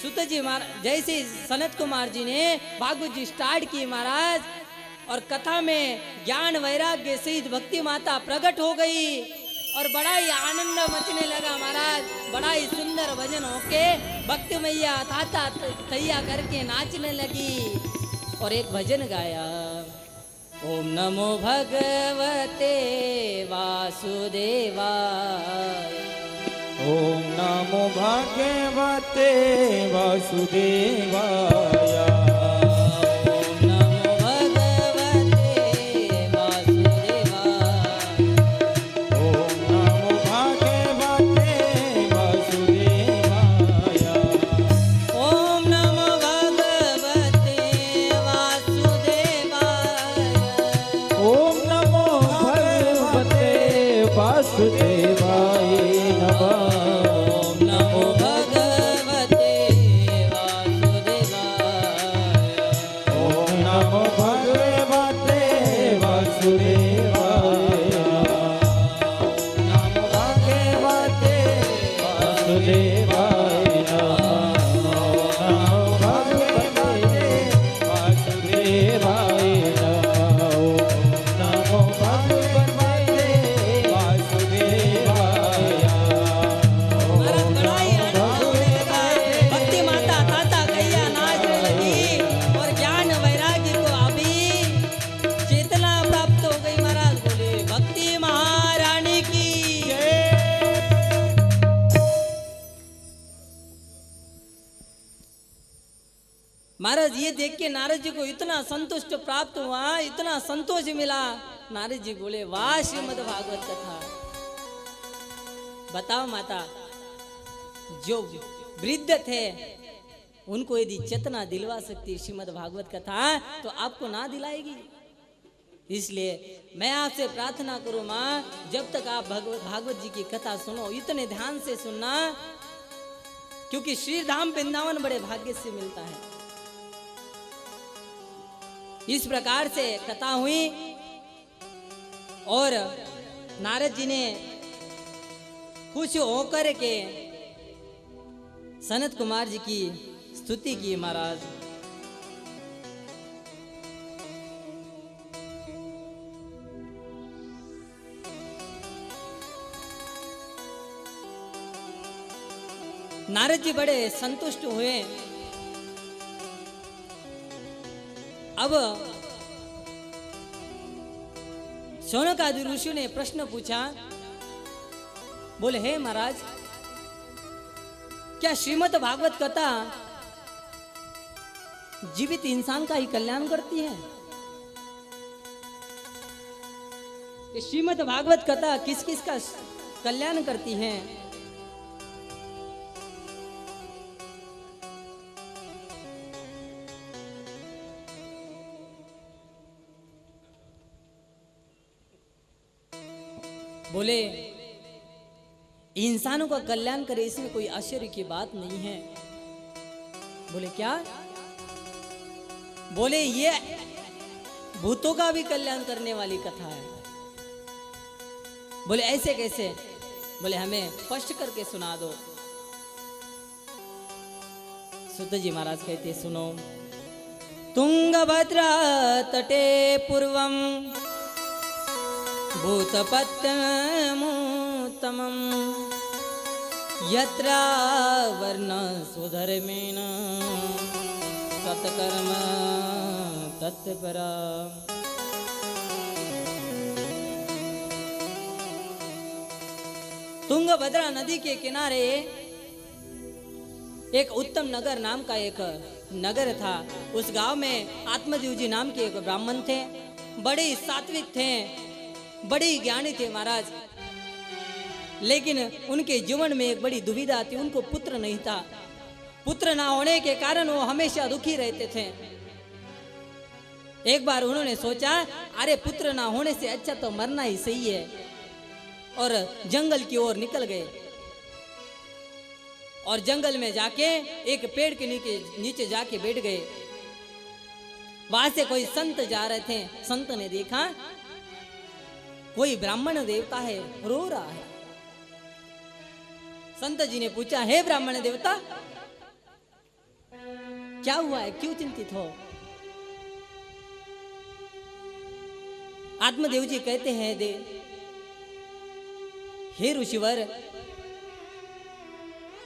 सुत जी महाराज, जैसे सनत कुमार जी ने भागवत जी स्टार्ट की महाराज, और कथा में ज्ञान वैराग्य सहित भक्ति माता प्रकट हो गई और बड़ा ही आनंद मचने लगा महाराज। बड़ा ही सुंदर भजन होके भक्ति मैया ताता तैया करके नाचने लगी और एक भजन गाया, ओम नमो भगवते वासुदेवाय। ओम नमो भगवते वासुदेवाय। ओम नमो भगवते वासुदेवाय। ओम नमो भगवते वासुदेवाय। ओम नमो भगवते वासुदेवाय। ओम नमो भगवते वासुदेवाय नमः। ओम नमो भगवते वासुदेवाय। ओम नमो भगवते वासुदेवाय। नमो भगवते वासुदेवाय नमो। भगवते वासुदेवाय नमो। नमो भगवते वासुदेवाय। महाराज बड़ा ही आनंद होने लगा। भक्ति माता ताता कैया नाचने लगी और ज्ञान वैराग्य को अभी चेतना प्राप्त हो गई। महाराज बोले, भक्ति महारानी की। महाराज ये देख के नारद जी को इतना संतुष्ट प्राप्त हुआ, इतना संतोष मिला। नारद जी बोले, वाह श्रीमद् भागवत कथा। बताओ माता, जो वृद्ध थे उनको यदि चेतना दिलवा सकती श्रीमद् भागवत कथा, तो आपको ना दिलाएगी। इसलिए मैं आपसे प्रार्थना करूं माँ, जब तक आप भागवत जी की कथा सुनो, इतने ध्यान से सुनना, क्योंकि श्री धाम वृंदावन बड़े भाग्य से मिलता है। इस प्रकार से कथा हुई और नारद जी ने खुश होकर के सनत कुमार जी की स्तुति की। महाराज नारद जी बड़े संतुष्ट हुए। अब शौनकादि ऋषि ने प्रश्न पूछा, बोले, हे महाराज, क्या श्रीमद् भागवत कथा जीवित इंसान का ही कल्याण करती है? ये श्रीमद् भागवत कथा किस किस का कल्याण करती है? बोले, इंसानों का कल्याण करे, इसमें कोई आश्चर्य की बात नहीं है। बोले क्या? बोले ये भूतों का भी कल्याण करने वाली कथा है। बोले ऐसे कैसे? बोले हमें स्पष्ट करके सुना दो। सुत जी महाराज कहते सुनो। तुंगभद्रा तटे पूर्वम भूतपत्यमुत्तमं यत्र वर्ण स्वधर्मेण सत्कर्म तत्परा। तुंगभद्रा नदी के किनारे एक उत्तम नगर नाम का एक नगर था। उस गांव में आत्मदेव जी नाम के एक ब्राह्मण थे, बड़े सात्विक थे, बड़े ज्ञानी थे महाराज। लेकिन उनके जीवन में एक बड़ी दुविधा थी, उनको पुत्र नहीं था। पुत्र ना होने के कारण वो हमेशा दुखी रहते थे। एक बार उन्होंने सोचा अरे पुत्र ना होने से अच्छा तो मरना ही सही है, और जंगल की ओर निकल गए। और जंगल में जाके एक पेड़ के नीचे जाके बैठ गए। वहां से कोई संत जा रहे थे। संत ने देखा कोई ब्राह्मण देवता है, रो रहा है। संत जी ने पूछा, हे ब्राह्मण देवता क्या हुआ है, क्यों चिंतित हो? आत्मदेव जी कहते हैं हे ऋषिवर,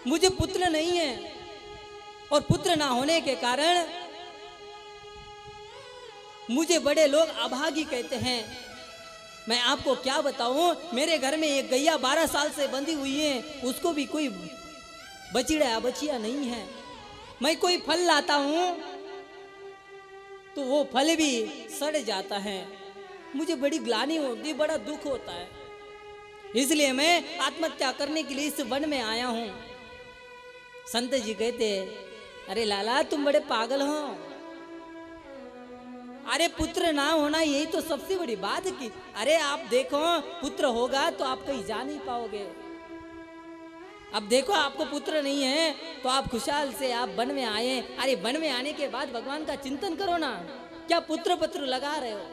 मुझे पुत्र नहीं है, और पुत्र ना होने के कारण मुझे बड़े लोग अभागी कहते हैं। मैं आपको क्या बताऊं, मेरे घर में एक गैया 12 साल से बंधी हुई है, उसको भी कोई बछड़ा बछिया नहीं है। मैं कोई फल लाता हूं तो वो फल भी सड़ जाता है। मुझे बड़ी ग्लानि होती, बड़ा दुख होता है। इसलिए मैं आत्महत्या करने के लिए इस वन में आया हूं। संत जी कहते, अरे लाला तुम बड़े पागल हो। अरे पुत्र ना होना यही तो सबसे बड़ी बात है कि अरे आप देखो पुत्र होगा तो आप कहीं जा नहीं पाओगे। अब देखो आपको पुत्र नहीं है तो आप खुशहाल से आप वन में आए। अरे वन में आने के बाद भगवान का चिंतन करो ना, क्या पुत्र पत्र लगा रहे हो?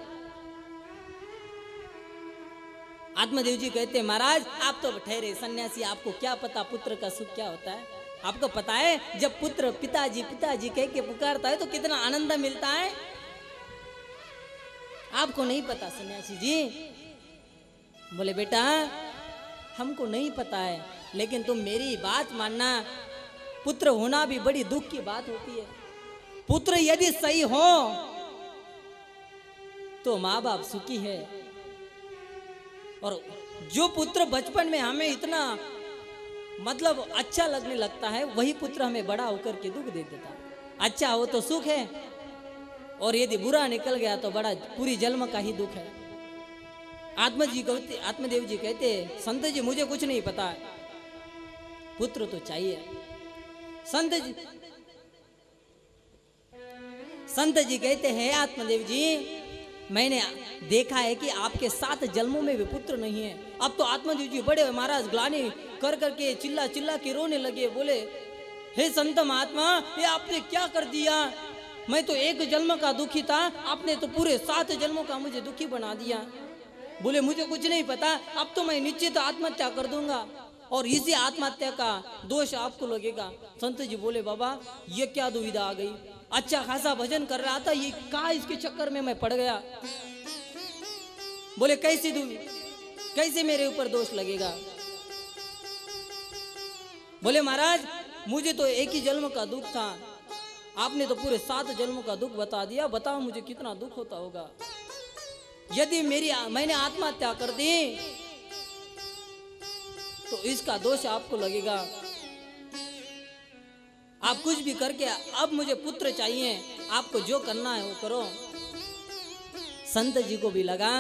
आत्मदेव जी कहते, महाराज आप तो ठहरे सन्यासी, आपको क्या पता पुत्र का सुख क्या होता है? आपको पता है जब पुत्र पिताजी पिताजी कह के पुकारता है तो कितना आनंद मिलता है? आपको नहीं पता सन्यासी जी। बोले बेटा हमको नहीं पता है, लेकिन तुम मेरी बात मानना, पुत्र होना भी बड़ी दुख की बात होती है। पुत्र यदि सही हो तो माँ बाप सुखी है, और जो पुत्र बचपन में हमें इतना मतलब अच्छा लगने लगता है, वही पुत्र हमें बड़ा होकर के दुख दे देता है। अच्छा हो तो सुख है, और यदि बुरा निकल गया तो बड़ा पूरी जन्म का ही दुख है। आत्मदेव जी कहते, संत जी मुझे कुछ नहीं पता, पुत्र तो चाहिए। संत जी कहते हैं, आत्मदेव जी मैंने देखा है कि आपके 7 जन्मों में भी पुत्र नहीं है। अब तो आत्मदेव जी बड़े महाराज ग्लानि कर करके चिल्ला चिल्ला के रोने लगे। बोले, हे संत महात्मा ये आपने क्या कर दिया? मैं तो 1 जन्म का दुखी था, आपने तो पूरे 7 जन्मों का मुझे दुखी बना दिया। बोले मुझे कुछ नहीं पता, अब तो मैं निश्चित आत्महत्या कर दूंगा, और इसी आत्महत्या का दोष आपको लगेगा। संत जी बोले, बाबा ये क्या दुविधा आ गई? अच्छा खासा भजन कर रहा था, ये कहा इसके चक्कर में मैं पड़ गया। बोले कैसे मेरे ऊपर दोष लगेगा? बोले महाराज मुझे तो 1 ही जन्म का दुख था, आपने तो पूरे 7 जन्मों का दुख बता दिया। बताओ मुझे कितना दुख होता होगा यदि मैंने आत्महत्या कर दी तो इसका दोष आपको लगेगा। आप कुछ भी करके अब मुझे पुत्र चाहिए, आपको जो करना है वो करो। संत जी को भी लगा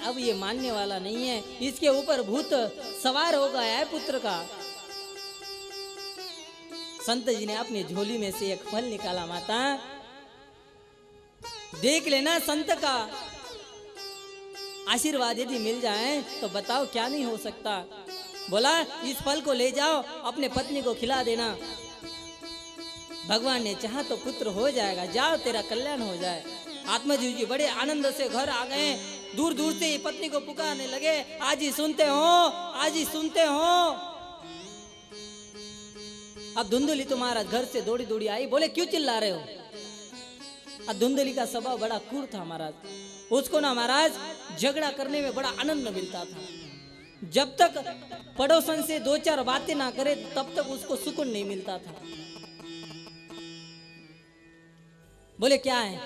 अब ये मानने वाला नहीं है, इसके ऊपर भूत सवार हो गया है पुत्र का। संत जी ने अपनी झोली में से एक फल निकाला। माता देख लेना, संत का आशीर्वाद यदि मिल जाए तो बताओ क्या नहीं हो सकता। बोला इस फल को ले जाओ, अपने पत्नी को खिला देना। भगवान ने चाहा तो पुत्र हो जाएगा, जाओ तेरा कल्याण हो जाए। आत्मजीव जी बड़े आनंद से घर आ गए। दूर दूर से पत्नी को पुकारने लगे, आज ही सुनते हो, आज ही सुनते हो। अब धुंधली तो महाराज घर से दौड़ी दौड़ी आई, बोले क्यों चिल्ला रहे हो? अब धुंधली का स्वभाव बड़ा क्रूर था महाराज, उसको ना महाराज झगड़ा करने में बड़ा आनंद मिलता था। जब तक पड़ोसन से दो चार बातें ना करे तब तक उसको सुकून नहीं मिलता था। बोले क्या है?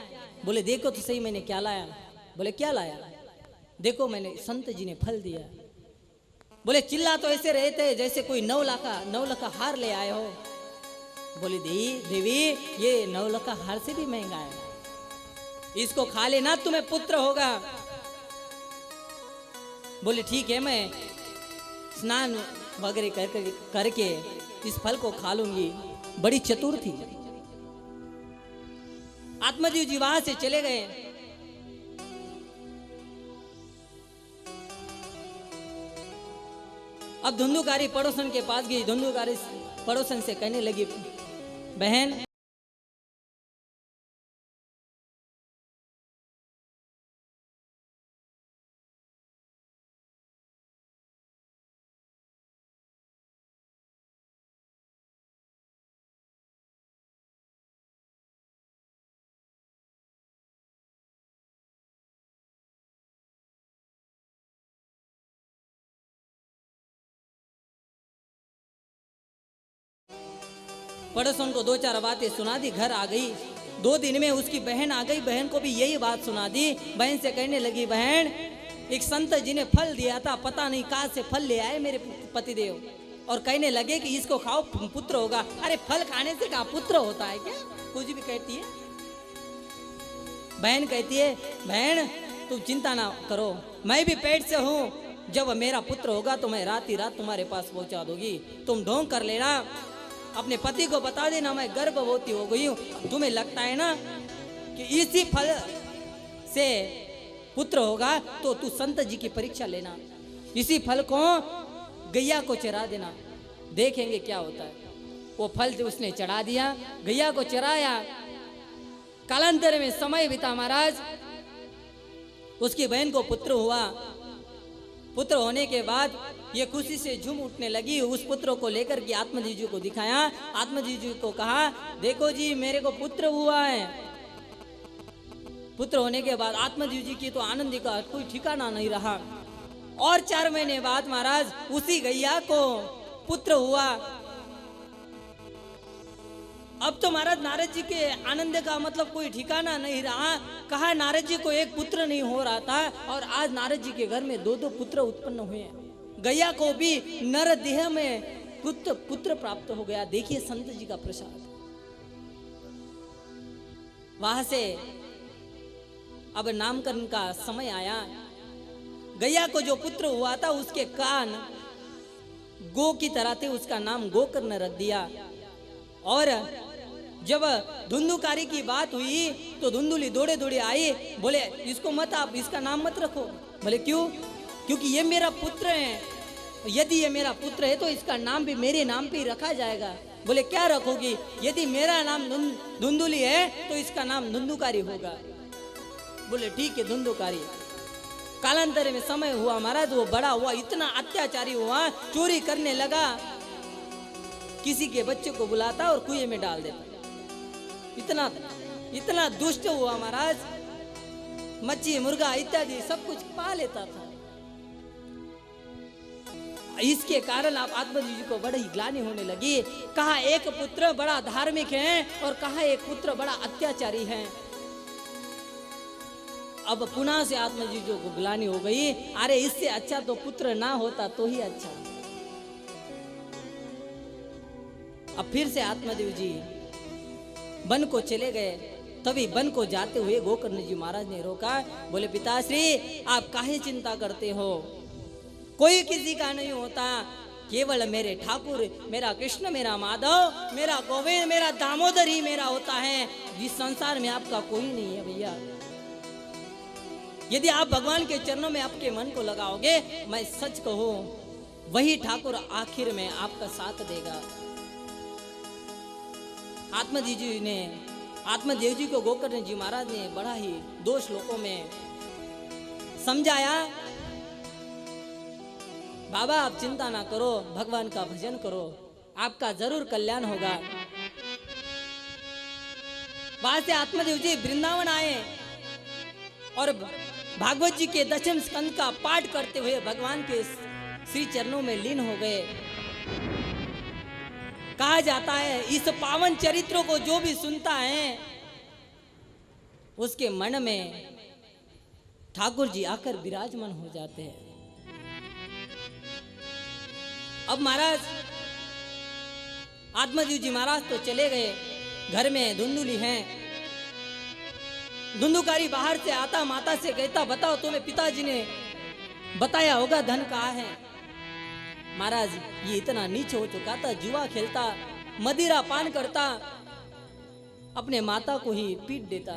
बोले देखो तो सही मैंने क्या लाया। बोले क्या लाया? देखो मैंने संत जी ने फल दिया। बोले चिल्ला तो ऐसे रहे थे जैसे कोई 9 लाख का हार ले आए हो। बोले देवी ये 9 लाख का हार से भी महंगा है, इसको खा लेना तुम्हें पुत्र होगा। बोले ठीक है, मैं स्नान वगैरह करके इस फल को खा लूंगी। बड़ी चतुर थी। आत्मजीव जी वहां से चले गए। अब धुंधुकारी पड़ोसन के पास गई। धुंधुकारी पड़ोसन से कहने लगी, बहन पड़ोसन को 2-4 बातें सुना दी, घर आ गई। 2 दिन में उसकी बहन आ गई, बहन को भी यही बात सुना दी। बहन से कहने लगी, बहन एक संत जी ने फल दिया था, पता नहीं कहां से फल ले आए मेरे पतिदेव, और कहने लगे कि इसको खाओ पुत्र होगा। अरे फल खाने से कहा पुत्र होता है क्या? कुछ भी कहती है। बहन कहती है, बहन तुम चिंता ना करो, मैं भी पेट से हूं, जब मेरा पुत्र होगा तो मैं रात ही रात तुम्हारे पास पहुंचा दूंगी, तुम ढोंग कर लेना, अपने पति को बता देना मैं गर्भवती हो गई हूं। तुम्हें लगता है ना कि इसी फल से पुत्र होगा तो तू संत जी की परीक्षा लेना, इसी फल को गैया को चरा देना, देखेंगे क्या होता है। वो फल जो उसने चढ़ा दिया, गैया को चराया। कालांतर में समय बीता महाराज, उसकी बहन को पुत्र हुआ। पुत्र होने के बाद ये खुशी से झूम उठने लगी। उस पुत्र को लेकर के आत्मजी जी को दिखाया। आत्मजी जी को कहा, देखो जी मेरे को पुत्र हुआ है। पुत्र होने के बाद आत्मजी जी की तो आनंद का कोई ठिकाना नहीं रहा। और 4 महीने बाद महाराज उसी गैया को पुत्र हुआ। अब तो महाराज नारद जी के आनंद का मतलब कोई ठिकाना नहीं रहा। कहा नारद जी को एक पुत्र नहीं हो रहा था और आज नारद जी के घर में 2-2 पुत्र उत्पन्न हुए। गैया को भी नर देह में पुत्र प्राप्त हो गया। देखिए संत जी का प्रसाद। वहां से अब नामकरण का समय आया। गैया को जो पुत्र हुआ था उसके कान गो की तरह थे, उसका नाम गोकर्ण रख दिया। और जब धुंधुकारी की बात हुई तो धुंधुली दौड़े दौड़े आई, बोले इसको मत, आप इसका नाम मत रखो। बोले क्यों? क्योंकि ये मेरा पुत्र है, यदि ये मेरा पुत्र है तो इसका नाम भी मेरे नाम पे ही रखा जाएगा। बोले क्या रखोगी? यदि मेरा नाम धुंधुली है तो इसका नाम धुंधुकारी होगा। बोले ठीक है धुंधुकारी। कालांतर में समय हुआ महाराज, वो बड़ा हुआ, इतना अत्याचारी हुआ, चोरी करने लगा, किसी के बच्चे को बुलाता और कुएं में डाल देता। इतना दुष्ट हुआ महाराज, मच्छी मुर्गा इत्यादि सब कुछ पा लेता था। इसके कारण आप आत्मजी जी को बड़ी ग्लानि होने लगी। कहा एक पुत्र बड़ा धार्मिक है और कहा एक पुत्र बड़ा अत्याचारी है। अब पुनः से आत्मजी जी को ग्लानि हो गई, अरे इससे अच्छा तो पुत्र ना होता तो ही अच्छा। अब फिर से आत्मदेव जी वन को चले गए। तभी वन को जाते हुए गोकर्ण जी महाराज ने रोका। बोले पिताश्री आप काहे चिंता करते हो? कोई किसी का नहीं होता, केवल मेरे ठाकुर, मेरा कृष्ण, मेरा माधव, मेरा गोविंद, मेरा दामोदर ही मेरा होता है। जिस संसार में आपका कोई नहीं है भैया। यदि आप भगवान के चरणों में आपके मन को लगाओगे, मैं सच कहूं वही ठाकुर आखिर में आपका साथ देगा। आत्मदेव जी को गोकर्ण जी महाराज ने बड़ा ही 2 श्लोकों में समझाया। बाबा आप चिंता ना करो, भगवान का भजन करो, आपका जरूर कल्याण होगा। वहां से आत्मदेव जी वृंदावन आए और भागवत जी के 10वें स्कंद का पाठ करते हुए भगवान के श्री चरणों में लीन हो गए। कहा जाता है इस पावन चरित्रों को जो भी सुनता है उसके मन में ठाकुर जी आकर विराजमान हो जाते हैं। अब महाराज आत्मदेव जी महाराज तो चले गए, घर में धुंधुली हैं। धुंधुकारी बाहर से आता, माता से कहता बताओ तुम्हें पिताजी ने बताया होगा धन कहाँ है। महाराज ये इतना नीच हो चुका था, जुआ खेलता, मदिरा पान करता, अपने माता को ही पीट देता,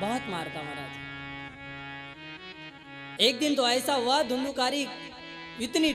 बहुत मारता महाराज। एक दिन तो ऐसा हुआ धुंधुकारी इतनी